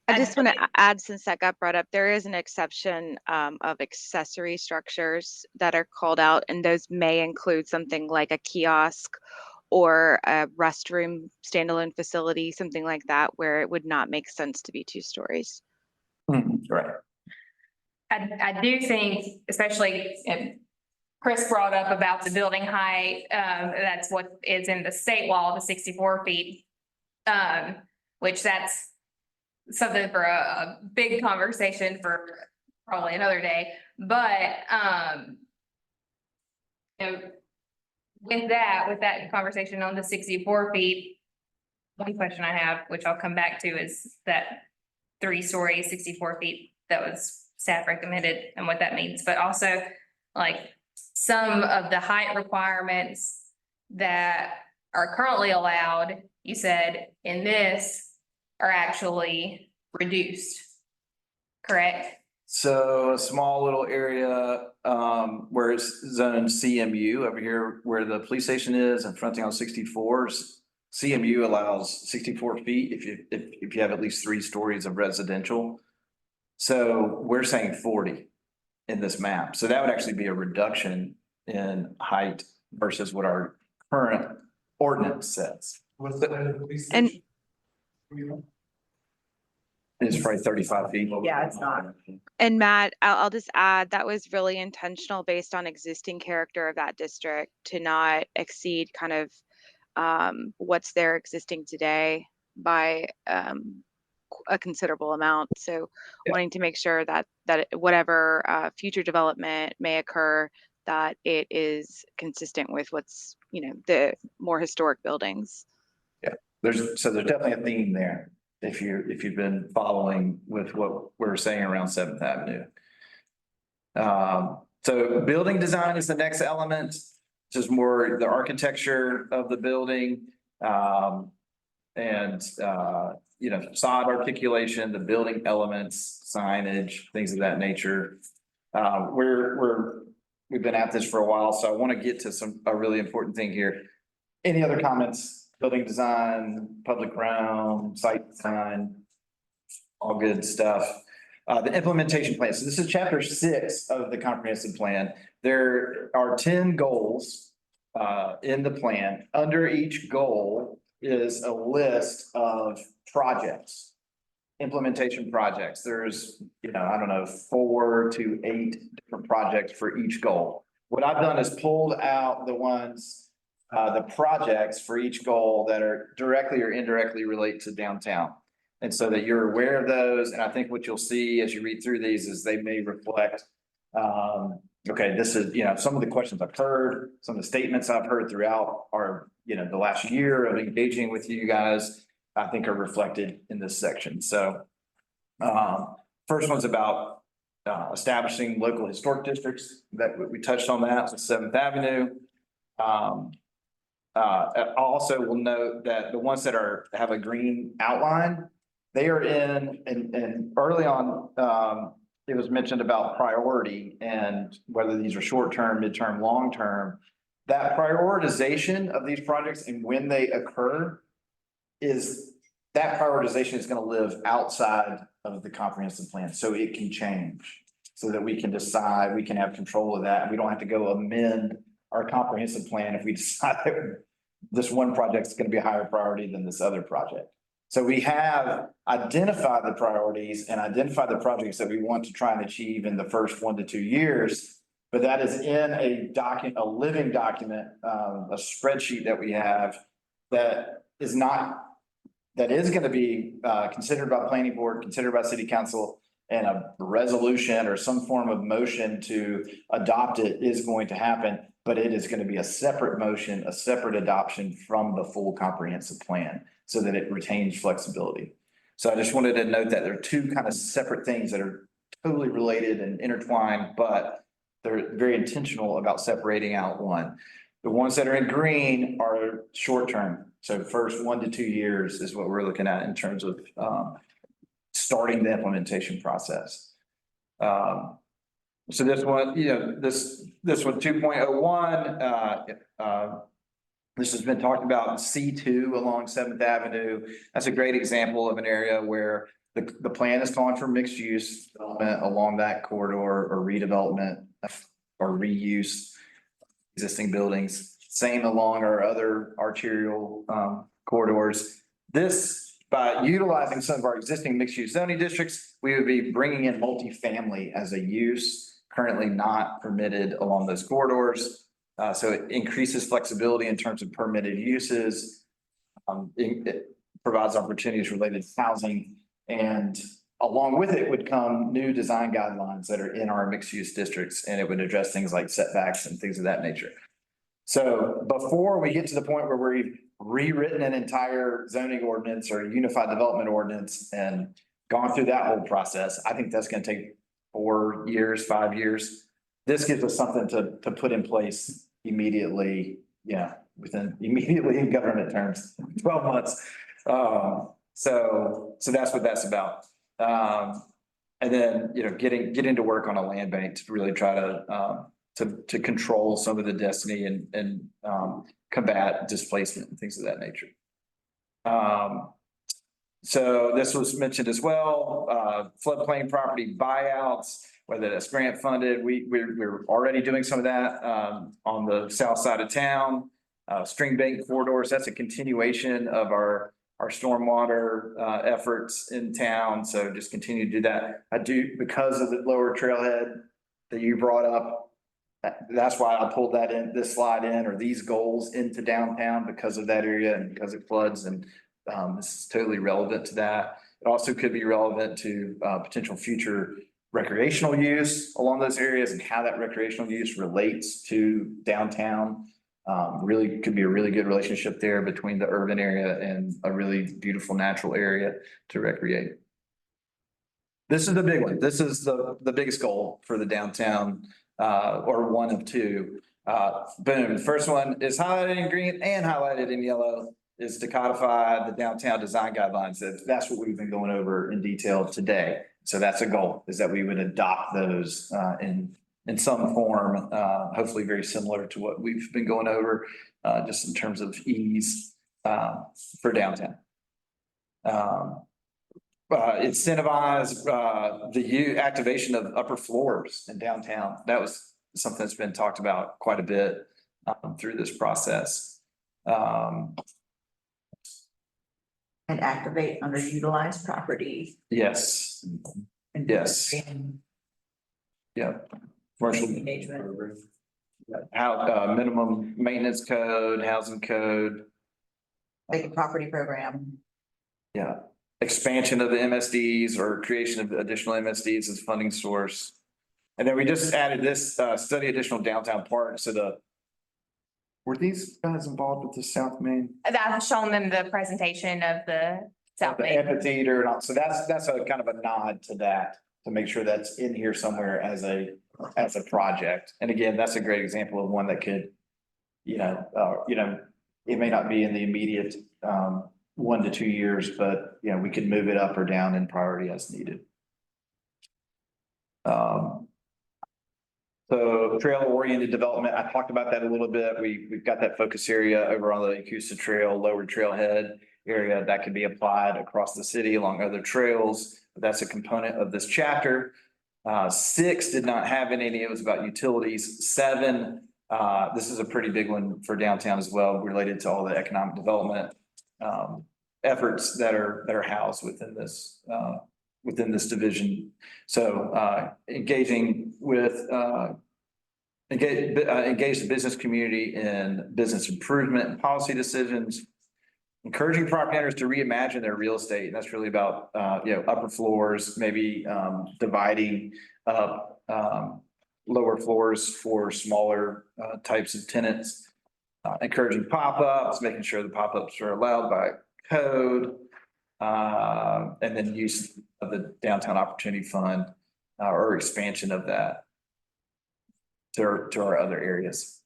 I just want to add, since that got brought up, there is an exception of accessory structures that are called out, and those may include something like a kiosk or a restroom standalone facility, something like that, where it would not make sense to be 2 stories. Right. I do think, especially if Chris brought up about the building height, that's what is in the state law, the 64 feet. Which that's something for a big conversation for probably another day, but, with that conversation on the 64 feet, one question I have, which I'll come back to, is that 3-story, 64 feet, that was staff recommended and what that means, but also like some of the height requirements that are currently allowed, you said in this, are actually reduced, correct? So a small little area where it's zoned CMU over here where the police station is and fronting on 64s. CMU allows 64 feet if you have at least 3 stories of residential. So we're saying 40 in this map. So that would actually be a reduction in height versus what our current ordinance says. What's the police And- station? You It's probably 35 feet. Yeah, it's not. And Matt, I'll just add, that was really intentional based on existing character of that district to not exceed kind of what's there existing today by a considerable amount. So Yeah. wanting to make sure that whatever future development may occur, that it is consistent with what's, the more historic buildings. There's definitely a theme there, if you've been following with what we're saying around Seventh Avenue. So building design is the next element, just more the architecture of the building. And facade articulation, the building elements, signage, things of that nature. We've been at this for a while, so I want to get to a really important thing here. Any other comments? Building design, public realm, site design, all good stuff. The implementation plan. So this is chapter 6 of the comprehensive plan. There are 10 goals in the plan. Under each goal is a list of projects, implementation projects. There's, 4 to 8 different projects for each goal. What I've done is pulled out the projects for each goal that are directly or indirectly relate to downtown. And so that you're aware of those. And I think what you'll see as you read through these is they may reflect, this is, some of the questions I've heard, some of the statements I've heard throughout our, the last year of engaging with you guys, I think are reflected in this section. So first one's about establishing local historic districts. That we touched on that, so 7th Avenue. I also will note that the ones that have a green outline, they are and early on, it was mentioned about priority and whether these are short-term, midterm, long-term. That prioritization of these projects and when they occur is going to live outside of the comprehensive plan. So it can change so that we can decide, we can have control of that. We don't have to go amend our comprehensive plan if we decide that this one project is going to be a higher priority than this other project. So we have identified the priorities and identified the projects that we want to try and achieve in the first 1 to 2 years. But that is in a document, a living document, a spreadsheet that we have that is going to be considered by planning board, considered by city council, and a resolution or some form of motion to adopt it is going to happen. But it is going to be a separate motion, a separate adoption from the full comprehensive plan so that it retains flexibility. So I just wanted to note that there are two kind of separate things that are totally related and intertwined, but they're very intentional about separating out one. The ones that are in green are short-term. So first 1 to 2 years is what we're looking at in terms of starting the implementation process. So this one, this one 2.01, this has been talked about in C2 along 7th Avenue. That's a great example of an area where the plan is calling for mixed use development along that corridor or redevelopment or reuse existing buildings. Same along our other arterial corridors. This, by utilizing some of our existing mixed use zoning districts, we would be bringing in multifamily as a use currently not permitted along those corridors. So it increases flexibility in terms of permitted uses. It provides opportunities related to housing, and along with it would come new design guidelines that are in our mixed use districts, and it would address things like setbacks and things of that nature. So before we get to the point where we've rewritten an entire zoning ordinance or unified development ordinance and gone through that whole process, I think that's going to take 4 years, 5 years. This gives us something to put in place immediately, immediately in government terms, 12 months. So that's what that's about. And then, getting to work on a land bank to really try to control some of the destiny and combat displacement and things of that nature. So this was mentioned as well, floodplain property buyouts, whether that's grant funded. We're already doing some of that on the south side of town. String bank corridors, that's a continuation of our stormwater efforts in town. So just continue to do that. Because of the lower trailhead that you brought up, That's why I pulled that in, this slide in, or these goals into downtown because of that area and because it floods and this is totally relevant to that. It also could be relevant to potential future recreational use along those areas and how that recreational use relates to downtown. Really could be a really good relationship there between the urban area and a really beautiful natural area to recreate. This is the big one. This is the biggest goal for the downtown, or one of two. Boom, the first one is highlighted in green and highlighted in yellow, is to codify the downtown design guidelines. That's what we've been going over in detail today. So that's a goal, is that we would adopt those in some form, hopefully very similar to what we've been going over, just in terms of ease for downtown. Incentivize the activation of upper floors in downtown. That was something that's been talked about quite a bit through this process. And activate underutilized property. Yes, yes, yeah. Commercial Engagement. how minimum maintenance code, housing code, Like a property program. yeah. Expansion of the MSDs or creation of additional MSDs as funding source. And then we just added this, study additional downtown parks to the. Were these guys involved with the South Main? I've shown them the presentation of the South The Main. amphitheater and all, so that's a kind of a nod to that, to make sure that's in here somewhere as a project. And again, that's a great example of one that could, you know, it may not be in the immediate, 1 to 2 years, but you know, we could move it up or down in priority as needed. So trail oriented development, I talked about that a little bit. We've got that focus area over on the Yakuza Trail, lower trailhead area that could be applied across the city along other trails. That's a component of this chapter. 6 did not have any, it was about utilities. 7, this is a pretty big one for downtown as well, related to all the economic development efforts that are housed within this division. So engaging with engage the business community in business improvement and policy decisions, encouraging property owners to reimagine their real estate. And that's really about upper floors, maybe dividing up lower floors for smaller types of tenants. Encouraging pop-ups, making sure the pop-ups are allowed by code. And then use of the Downtown Opportunity Fund or expansion of that to our other areas.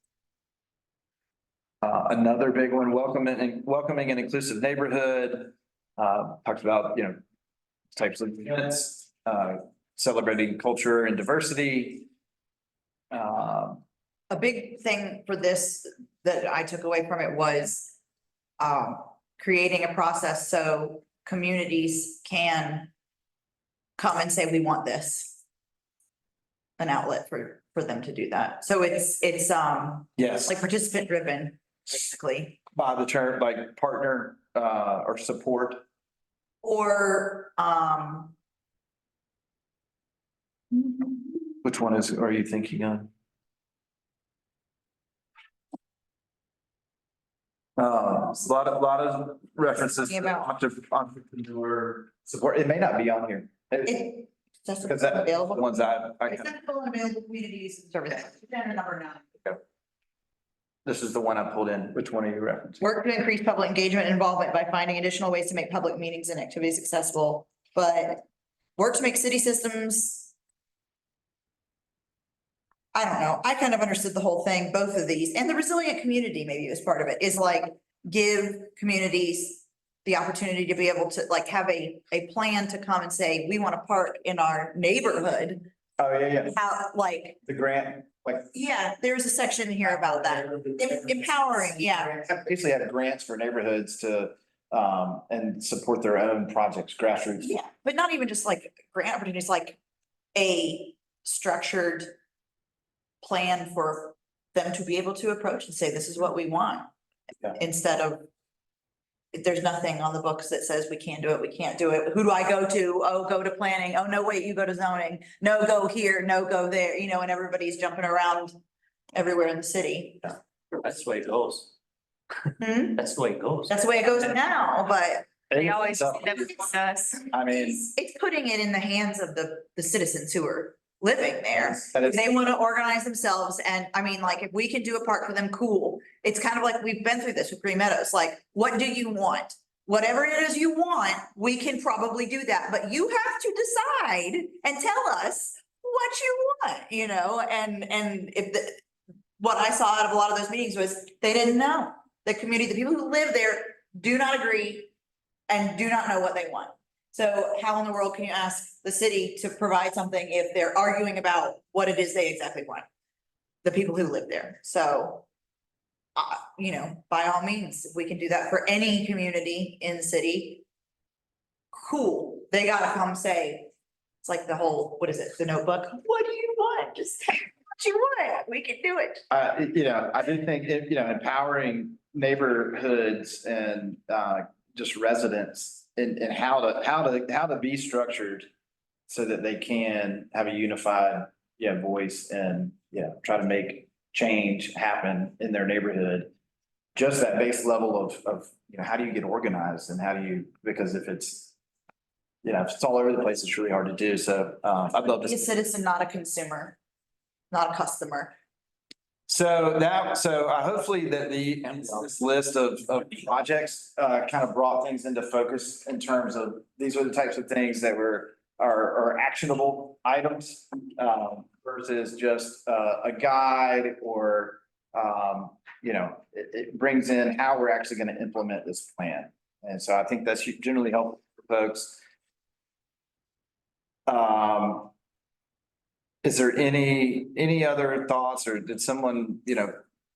Another big one, welcoming an inclusive neighborhood. Talked about, types of events, celebrating culture and diversity. A big thing for this that I took away from it was creating a process so communities can come and say, we want this. An outlet for them to do that. So it's Yes, like participant driven, basically. by the term, like partner or support. Or Which one are you thinking of? A lot of references to About- entrepreneur support. It may not be on here. that's Because that, the available. ones I Accessible and available communities and services. Agenda number 9. this is the one I pulled in. Which one are you referencing? Work to increase public engagement and involvement by finding additional ways to make public meetings and activities accessible, but work to make city systems. I don't know. I kind of understood the whole thing, both of these, and the resilient community maybe was part of it, is like give communities the opportunity to be able to like have a plan to come and say, we want to park in our neighborhood. Oh, yeah. How, like, The grant, like. yeah, there's a section here about that. Empowering, yeah. Basically have grants for neighborhoods to, and support their own projects, grassroots. Yeah, but not even just like grant opportunities, like a structured plan for them to be able to approach and say, this is what we want. Yeah. Instead of, there's nothing on the books that says we can't do it, we can't do it. Who do I go to? Oh, go to planning. Oh, no, wait, you go to zoning. No, go here, no, go there, and everybody's jumping around everywhere in the city. That's the way it goes. Hmm? That's the way it goes. That's the way it goes now, but They always So, end up with us. I mean, it's putting it in the hands of the citizens who are living there. that is, They want to organize themselves and I mean, like, if we can do a park for them, cool. It's kind of like we've been through this with Green Meadows, like, what do you want? Whatever it is you want, we can probably do that, but you have to decide and tell us what you want, you know, and if the, what I saw out of a lot of those meetings was they didn't know. The community, the people who live there do not agree and do not know what they want. So how in the world can you ask the city to provide something if they're arguing about what it is they exactly want? The people who live there, so. You know, by all means, if we can do that for any community in the city. Cool, they gotta come say, it's like the whole, what is it, the Notebook, what do you want? Just say what you want, we can do it. you know, I do think, you know, empowering neighborhoods and, just residents and how to be structured so that they can have a unified, voice and, try to make change happen in their neighborhood. Just that base level of, how do you get organized and how do you, because if it's, if it's all over the place, it's really hard to do. So, I'd love Be a to. citizen, not a consumer, not a customer. So hopefully that this list of projects, kind of brought things into focus in terms of, these are the types of things that are actionable items, versus just, a guide or, it brings in how we're actually gonna implement this plan. And so I think that's generally helpful for folks. Is there any other thoughts, or did someone,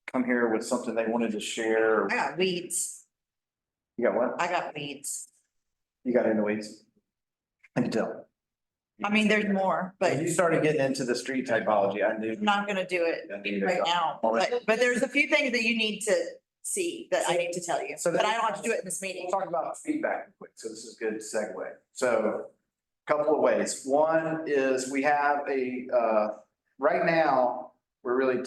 come here with something they wanted to share? I got weeds, You got what? I got weeds. You got in the weeds? I can tell. I mean, there's more, but When you started getting into the street typology, I knew. I'm not gonna do it I knew right that. now, but there's a few things that you need to see that I need to tell you, So but I don't have to do it in this meeting. We'll talk about feedback quick, so this is a good segue. So, couple of ways. One is we have right now, we're really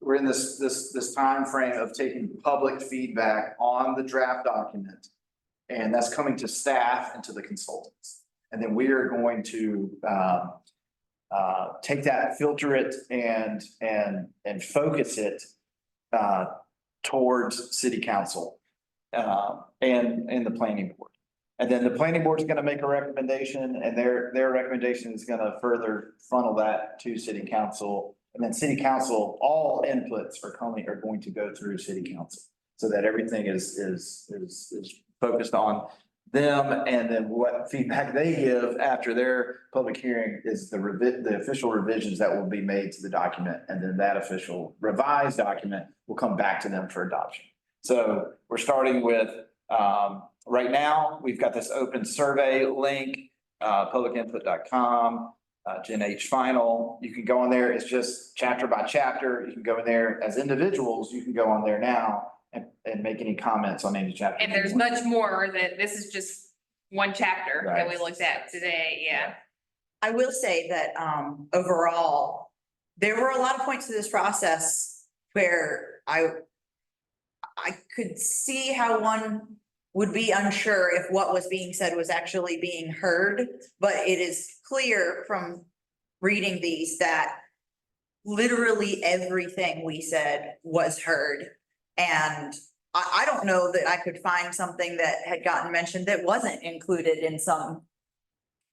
we're in this time frame of taking public feedback on the draft document. And that's coming to staff and to the consultants. And then we are going to take that, filter it and focus it towards city council and the planning board. And then the planning board is going to make a recommendation and their recommendation is going to further funnel that to city council. And then city council, all inputs are going to go through city council. So that everything is focused on them, and then what feedback they give after their public hearing is the official revisions that will be made to the document. And then that official revised document will come back to them for adoption. So we're starting with, right now, we've got this open survey link, publicinput.com, Gen H final. You can go on there. It's just chapter by chapter. You can go in there as individuals. You can go on there now and make any comments on any chapter. And there's much more that this is just one chapter that we Right. looked at today. Yeah. I will say that overall, there were a lot of points to this process where I could see how one would be unsure if what was being said was actually being heard, but it is clear from reading these that literally everything we said was heard. And I don't know that I could find something that had gotten mentioned that wasn't included in some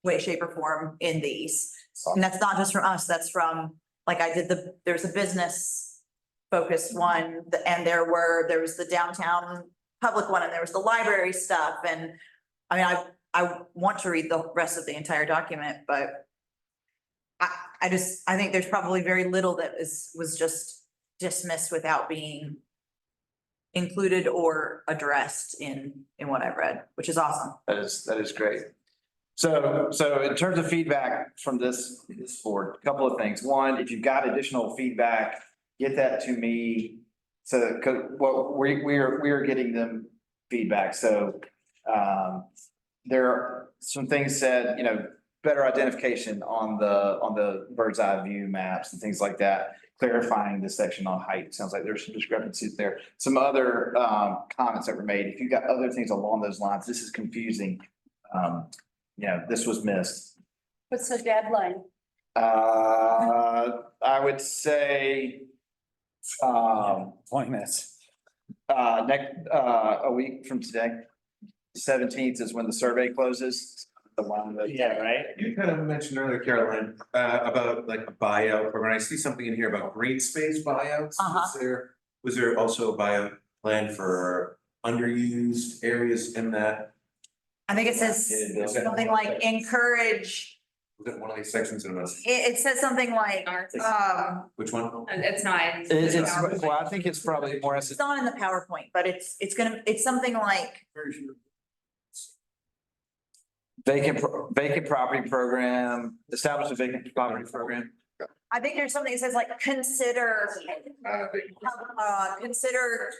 way, shape or form in these. And that's not just from us, that's from, like I did there's a business focused one, and there was the downtown public one, and there was the library stuff. And I mean, I want to read the rest of the entire document, but I think there's probably very little that was just dismissed without being included or addressed in what I've read, which is awesome. That is great. So in terms of feedback from this board, a couple of things. One, if you've got additional feedback, get that to me. So, what we are getting them feedback. So, there are some things said, better identification on the bird's eye view maps and things like that. clarifying the section on height. Sounds like there's some discrepancies there. Some other comments that were made. If you got other things along those lines, this is confusing. This was missed. What's the deadline? I would say 20 minutes. a week from today. 17th is when the survey closes. The one that. Yeah, right? You kind of mentioned earlier, Caroline, about like a buyout program. I see something in here about green space buyouts. Was there also a buyout plan for underused areas in that? I think it says something like encourage, Was it one of these sections in this? it says something like, Which one? It's not. Well, I think it's probably more. it's not in the PowerPoint, but it's something like, Vacant property program, establish a vacant property program. I think there's something that says like, consider, consider,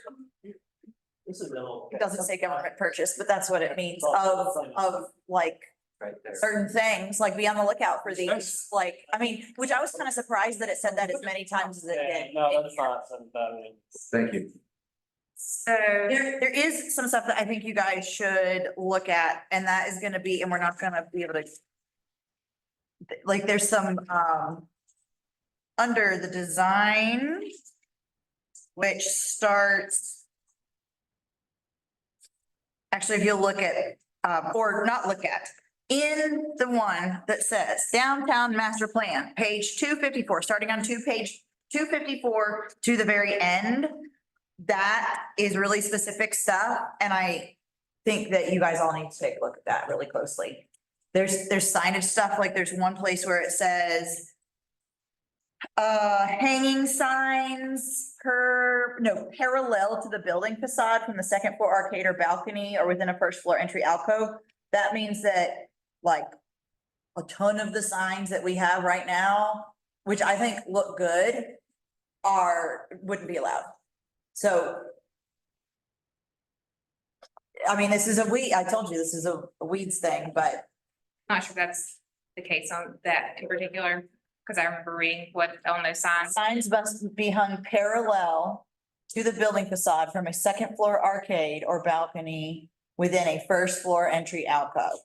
it doesn't say government purchase, but that's what it means, of like Right there. certain things, like be on the lookout for these, like, I mean, which I was kind of surprised that it said that as many times as it did. Thank you. So, There is some stuff that I think you guys should look at, and that is gonna be, and we're not gonna be able to. Like, there's some, under the design, which starts. Actually, if you look at, or not look at, in the one that says downtown master plan, page 254, starting on page 254 to the very end. That is really specific stuff, and I think that you guys all need to take a look at that really closely. There's signage stuff, like there's one place where it says hanging signs parallel to the building facade from the second floor arcade or balcony or within a first floor entry alcove. That means that like a ton of the signs that we have right now, which I think look good, wouldn't be allowed. So. I mean, this is I told you, this is a weeds thing, but not sure that's the case on that in particular, because I remember reading what on those signs. signs must be hung parallel to the building facade from a second floor arcade or balcony within a first floor entry alcove.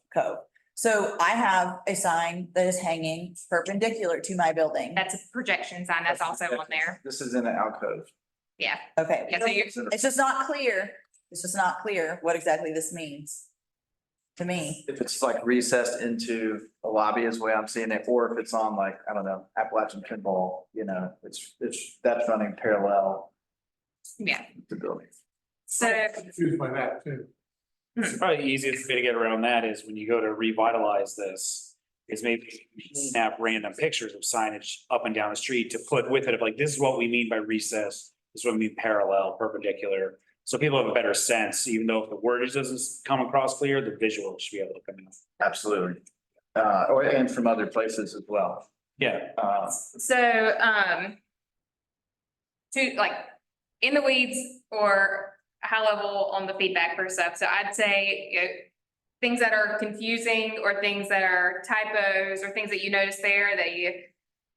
So I have a sign that is hanging perpendicular to my building. That's a projection sign. That's also on there. This is in an alcove. Yeah. Okay, Yeah, so you're, it's just not clear. It's just not clear what exactly this means to me. If it's like recessed into a lobby is the way I'm seeing it, or if it's on like, I don't know, Appalachian pinball, that's running parallel yeah. to building. So, Confused by that too. Probably the easiest way to get around that is when you go to revitalize this, is maybe snap random pictures of signage up and down the street to put with it of like, this is what we mean by recess. This is what we mean parallel, perpendicular. So people have a better sense, even though if the wordage doesn't come across clear, the visual should be able to come in. Absolutely. And from other places as well. Yeah. so, to like in the weeds or high level on the feedback for stuff. So I'd say, things that are confusing or things that are typos or things that you notice there that you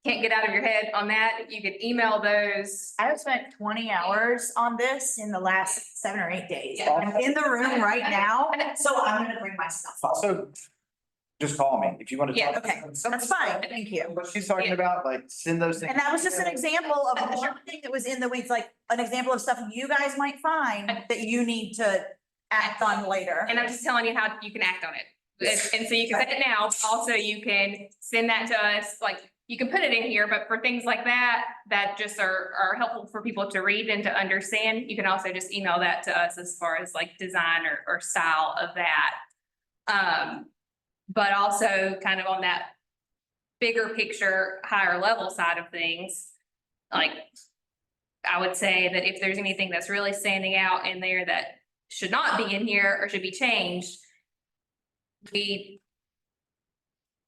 can't get out of your head on that, you could email those. I have spent 20 hours on this in the last 7 or 8 days. Yeah. I'm in the room right now, so I'm gonna bring my stuff. Also, just call me if you want to. Yeah, Okay, that's fine, thank you. What she's talking about, like send those things. And that was just an example of one thing that was in the weeds, like an example of stuff you guys might find that you need to act on later. And I'm just telling you how you can act on it. And so you can send it now. Also, you can send that to us, like, you can put it in here, but for things like that, that just are helpful for people to read and to understand, you can also just email that to us as far as like design or style of that. But also kind of on that bigger picture, higher level side of things, like, I would say that if there's anything that's really standing out in there that should not be in here or should be changed,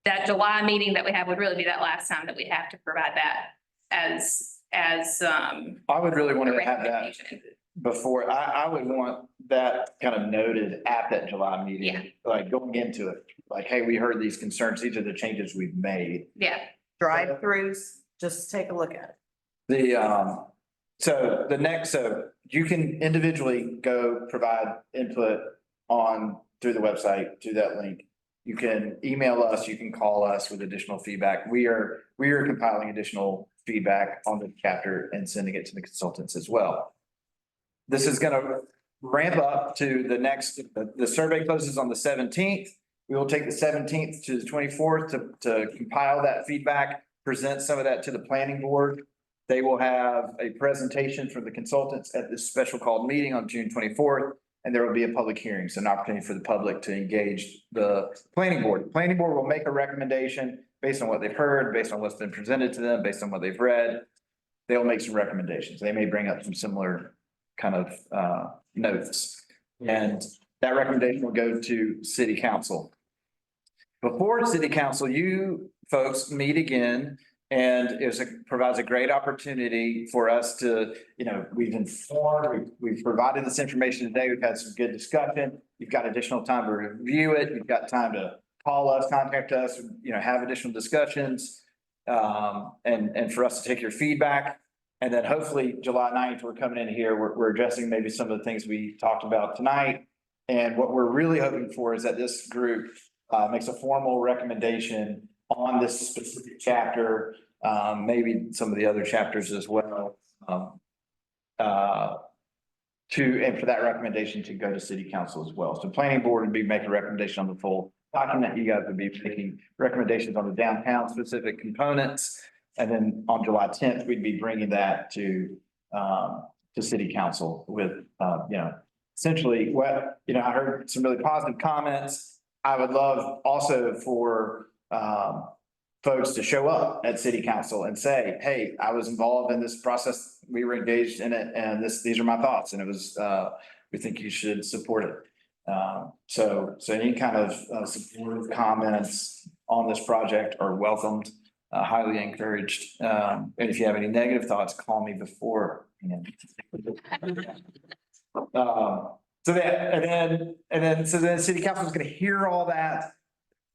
that July meeting that we have would really be that last time that we'd have to provide that as I would really want a to have that recommendation. before, I would want that kind of noted at that July Yeah. meeting, like going into it. Like, hey, we heard these concerns, these are the changes we've made. Yeah, Drive-throughs, just take a look at it. So the next, so you can individually go provide input on, through the website, through that link. You can email us, you can call us with additional feedback. We are compiling additional feedback on the chapter and sending it to the consultants as well. This is gonna ramp up to the next, the survey closes on the 17th. We will take the 17th to the 24th to compile that feedback, present some of that to the planning board. They will have a presentation from the consultants at this special called meeting on June 24th. And there will be a public hearing, so an opportunity for the public to engage the planning board. The planning board will make a recommendation based on what they've heard, based on what's been presented to them, based on what they've read. They'll make some recommendations. They may bring up some similar kind of notes. And that recommendation will go to city council. Before city council, you folks meet again. And provides a great opportunity for us to, we've informed, we've provided this information today. We've had some good discussion. You've got additional time to review it. You've got time to call us, contact us, have additional discussions. And for us to take your feedback. And then hopefully July 9th, we're coming in here, we're addressing maybe some of the things we talked about tonight. And what we're really hoping for is that this group makes a formal recommendation on this specific chapter, maybe some of the other chapters as well. And for that recommendation to go to city council as well. So planning board would be making a recommendation on the full document. You guys would be making recommendations on the downtown specific components. And then on July 10th, we'd be bringing that to city council with, essentially what, I heard some really positive comments. I would love also for, folks to show up at city council and say, hey, I was involved in this process. We were engaged in it and these are my thoughts. And it was, we think you should support it. So any kind of supportive comments on this project are welcomed, highly encouraged. And if you have any negative thoughts, call me before. So then city council is going to hear all that.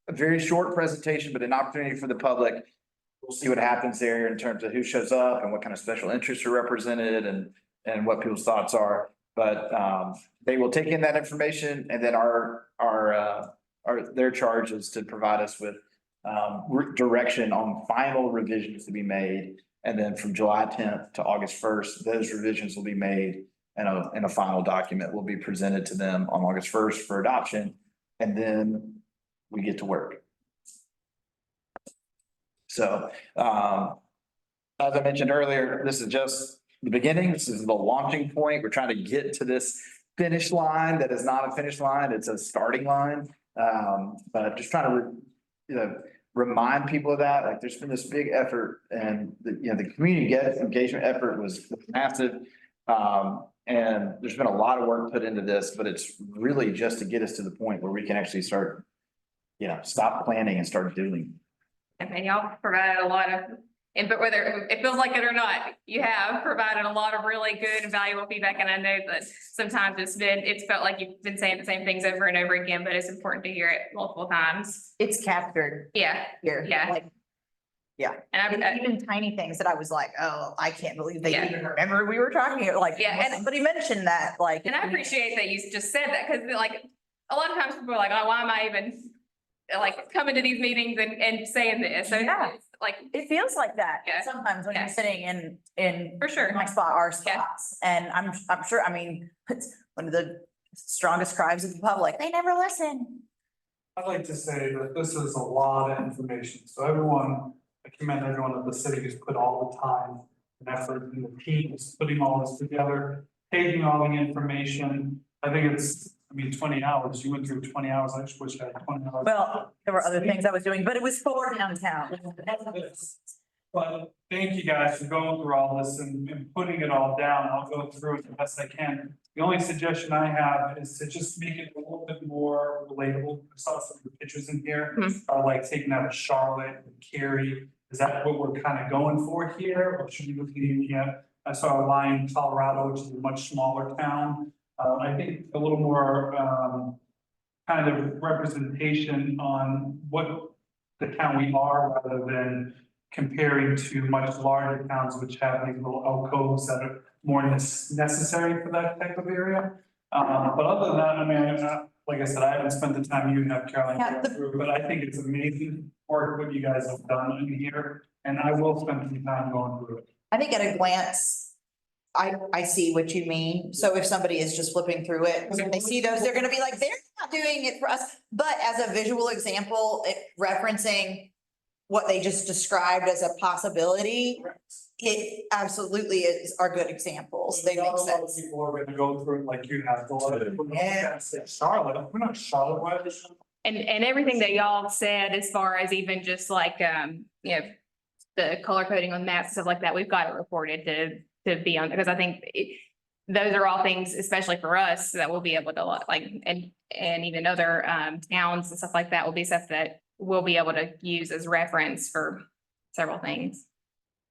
A very short presentation, but an opportunity for the public. We'll see what happens there in terms of who shows up and what kind of special interests are represented and what people's thoughts are. But they will take in that information and then their charge is to provide us with direction on final revisions to be made. And then from July 10th to August 1st, those revisions will be made and a final document will be presented to them on August 1st for adoption. And then we get to work. So, as I mentioned earlier, this is just the beginning. This is the launching point. We're trying to get to this finish line that is not a finish line. It's a starting line. But just trying to, remind people of that. Like there's been this big effort and the community engagement effort was massive. And there's been a lot of work put into this, but it's really just to get us to the point where we can actually start stop planning and start doing. And y'all provided a lot of input, whether it feels like it or not, you have provided a lot of really good and valuable feedback. And I know that sometimes it's felt like you've been saying the same things over and over again, but it's important to hear it multiple times. It's captured Yeah, here. yeah. Like, yeah. And Even tiny things that I was like, oh, I can't believe they even remember we were talking, like, Yeah, and- somebody mentioned that, like. And I appreciate that you just said that, because like, a lot of times people are like, oh, why am I even like coming to these meetings and saying this? So Yeah. it's like, It feels like that Yeah. sometimes when Yeah. you're sitting in. For sure. My spot, our Yeah. spots, and I'm sure, it's one of the strongest cries of the public, they never listen. I'd like to say that this is a lot of information, so I commend everyone at the city who's put all the time and effort in the team is putting all this together, taking all the information. I think 20 hours, you went through 20 hours, I just wish I had 20 hours. Well, there were other things I was doing, but it was for downtown. But thank you guys for going through all this and putting it all down. I'll go through it the best I can. The only suggestion I have is to just make it a little bit more relatable. I saw some of the pictures in here, like taking out of Charlotte and Cary. Is that what we're kind of going for here? Or should we look at, I saw a line in Colorado, which is a much smaller town. I think a little more kind of representation on what the town we are, rather than comparing to much larger towns which have these little alcoves that are more necessary for that type of area. But other than that, I mean, like I said, I haven't spent the time you have, Caroline, Yeah, to go through, but I think it's amazing work what you guys have done in here. And I will spend some time going through it. I think at a glance, I see what you mean. So if somebody is just flipping through it, when they see those, they're gonna be like, they're not doing it for us. But as a visual example, referencing what they just described as a possibility, it absolutely are good examples. They A make lot of sense. people are gonna go through it like you have. A lot of people don't Yeah. say Charlotte, we're not Charlotte, why is it? And everything that y'all said as far as even just like, you know, the color coding on maps and stuff like that, we've got it reported to be on, because I think those are all things, especially for us, that we'll be able to like, and even other towns and stuff like that will be stuff that we'll be able to use as reference for several things.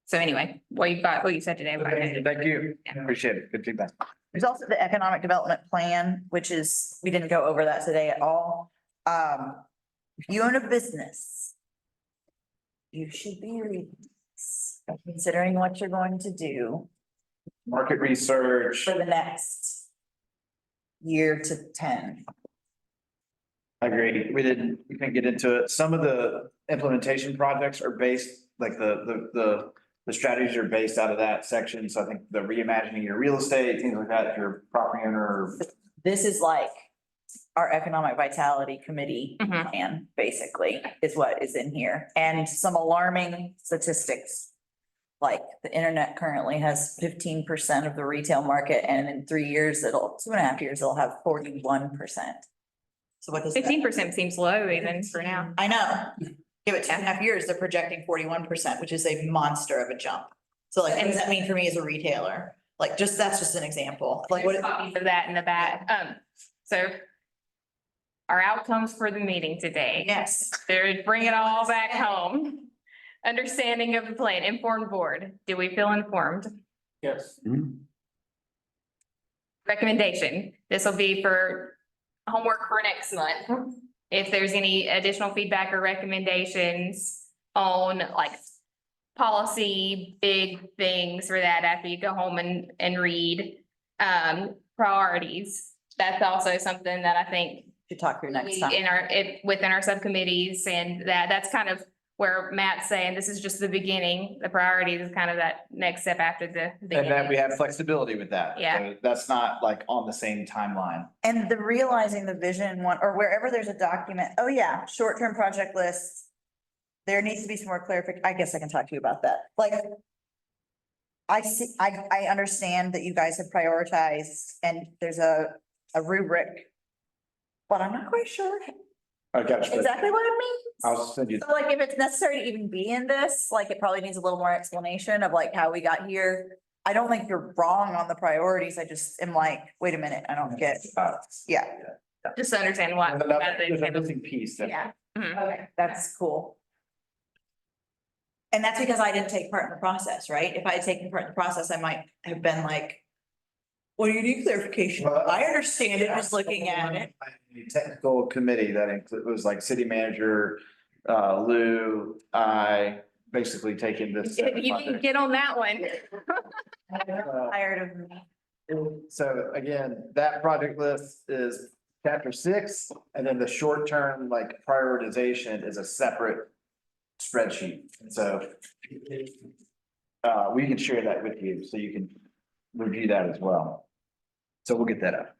So anyway, what you said today. Thank you. Appreciate it. Good feedback. There's also the economic development plan, which is, we didn't go over that today at all. If you own a business, you should be reading this, considering what you're going to do Market research. for the next year to 10. I agree. We couldn't get into it. Some of the implementation projects are based, like the strategies are based out of that section. So I think the reimagining your real estate, things like that, if you're a property owner or This is like our economic vitality committee Mhm. plan, basically, is what is in here. And some alarming statistics. Like the internet currently has 15% of the retail market, and in 3 years, 2.5 years, it'll have 41%. So what does that? 15% seems low even for now. I know. Give it 2.5 years, they're projecting 41%, which is a monster of a jump. So like, what does that mean for me as a retailer? Like, that's just an example. Like, There's what? copies of that in the back. So our outcomes for the meeting today. Yes. They're bring it all back home. Understanding of the plan, informed board. Do we feel informed? Yes. Recommendation. This will be for homework for next month. If there's any additional feedback or recommendations on like policy, big things for that after you go home and read. Priorities. That's also something that I think To talk through next we, time. within our subcommittees, and that's kind of where Matt's saying this is just the beginning. The priorities is kind of that next step after the. and then we beginning. have flexibility with that. Yeah. So that's not like on the same timeline. And the realizing the vision one, or wherever there's a document, oh yeah, short-term project lists. There needs to be some more clarification. I guess I can talk to you about that. Like. I understand that you guys have prioritized and there's a rubric. But I'm not quite sure I got you. exactly what it means. I'll send you. So like, if it's necessary to even be in this, like, it probably needs a little more explanation of like how we got here. I don't think you're wrong on the priorities. I just am like, wait a minute, I don't get, yeah. Just to understand what. There's a missing piece that. Yeah. Mhm. Okay, that's cool. And that's because I didn't take part in the process, right? If I had taken part in the process, I might have been like, what do you need clarification? Well, I understand it, just looking at it. The technical committee that was like city manager, Lou, I basically taking this. You can get on that one. Tired of me. So again, that project list is chapter 6, and then the short-term like prioritization is a separate spreadsheet. And so we can share that with you, so you can review that as well. So we'll get that up.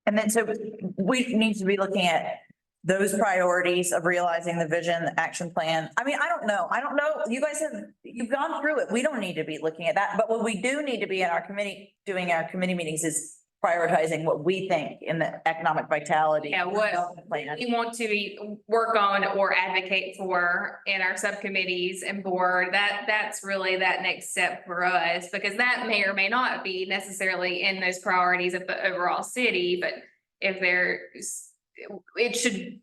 And then, so we need to be looking at those priorities of realizing the vision, the action plan. I mean, I don't know. You guys you've gone through it. We don't need to be looking at that. But what we do need to be in our committee, doing our committee meetings is prioritizing what we think in the economic vitality. Yeah, what development plan. we want to work on or advocate for in our subcommittees and board, that's really that next step for us. Because that may or may not be necessarily in those priorities of the overall city, but if there's, it should,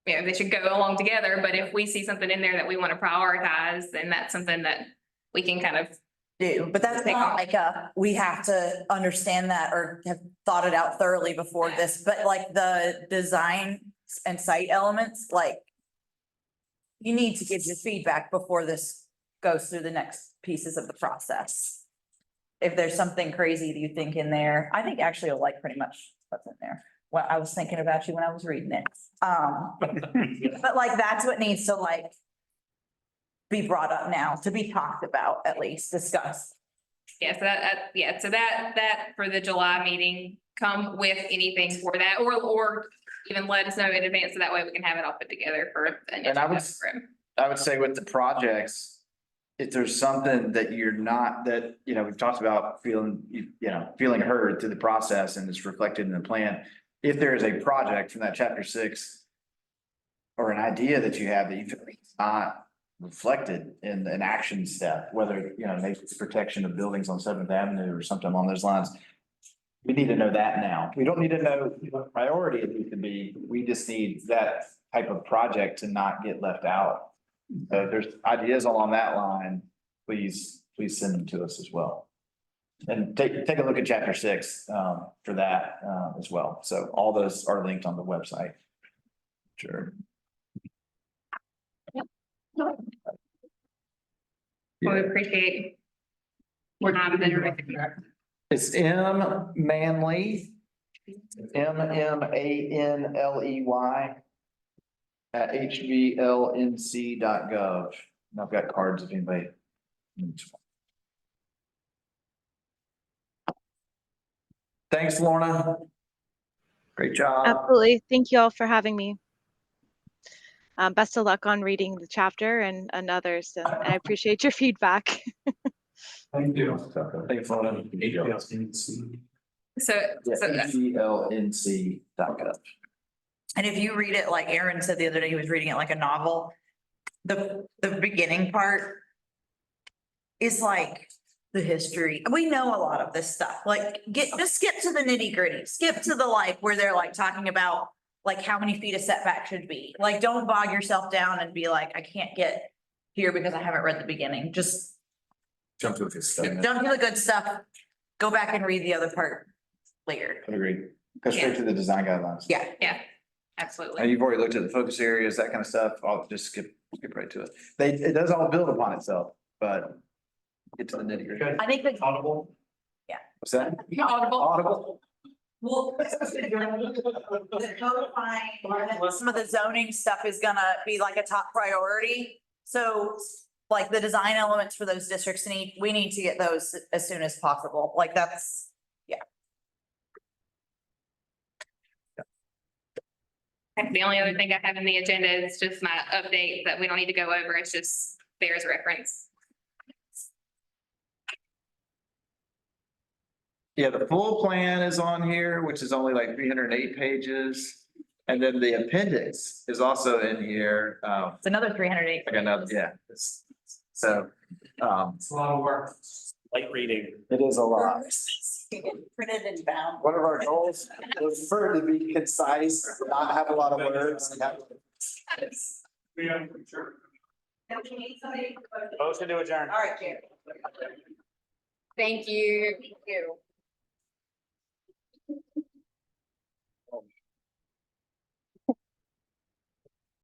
they should go along together. But if we see something in there that we want to prioritize, then that's something that we can kind of. Do, but that's not like we have to understand that or have thought it out thoroughly before this, but like the design and site elements, like. you need to give your feedback before this goes through the next pieces of the process. If there's something crazy that you think in there, I think actually you'll like pretty much what's in there. Well, I was thinking about you when I was reading it. But like, that's what needs to like be brought up now, to be talked about, at least discussed. Yeah, so that for the July meeting, come with anything for that, or even let us know in advance, so that way we can have it all put together for. an And I would- agenda for it. I would say with the projects, if there's something that you're not, that, you know, we've talked about feeling, feeling heard through the process and it's reflected in the plan. If there is a project from that chapter 6 or an idea that you have that you feel like it's not reflected in an action step, whether, maybe it's protection of buildings on Seventh Avenue or something along those lines. We need to know that now. We don't need to know what priority it needs to be. We just need that type of project to not get left out. So if there's ideas along that line, please send them to us as well. And take a look at chapter 6 for that as well. So all those are linked on the website. Sure. We appreciate. It's M Manley. MMANLEY. At hvlnc.gov. And I've got cards if anybody needs one. Thanks, Lorna. Great job. Absolutely. Thank you all for having me. Best of luck on reading the chapter and others. And I appreciate your feedback. Thank you. Thanks, Lorna. So, hvlnc.gov. And if you read it, like Aaron said the other day, he was reading it like a novel. The beginning part is like the history. We know a lot of this stuff, like just skip to the nitty gritty, skip to the like where they're like talking about like how many feet a setback should be. Like, don't bog yourself down and be like, I can't get here because I haven't read the beginning. Just Jump to the stuff. jump to the good stuff. Go back and read the other part later. Agreed. Go straight to the design guidelines. Yeah. yeah, absolutely. And you've already looked at the focus areas, that kind of stuff. I'll just skip right to it. It does all build upon itself, but get to the nitty gritty. I think the Audible. What's that? Audible. Audible. well, the codifying, some of the zoning stuff is gonna be like a top priority. So like the design elements for those districts we need to get those as soon as possible. Like that's, The only other thing I have in the agenda is just my update that we don't need to go over. It's just there as reference. Yeah, the full plan is on here, which is only like 308 pages. And then the appendix is also in here. it's another 308. Like another, yeah. So, It's a lot of work. Light reading. it is a lot. Printed and bound. One of our goals was for it to be concise, not have a lot of words. Yeah, sure. Motion to adjourn. All right, Jerry. Thank you. Thank you.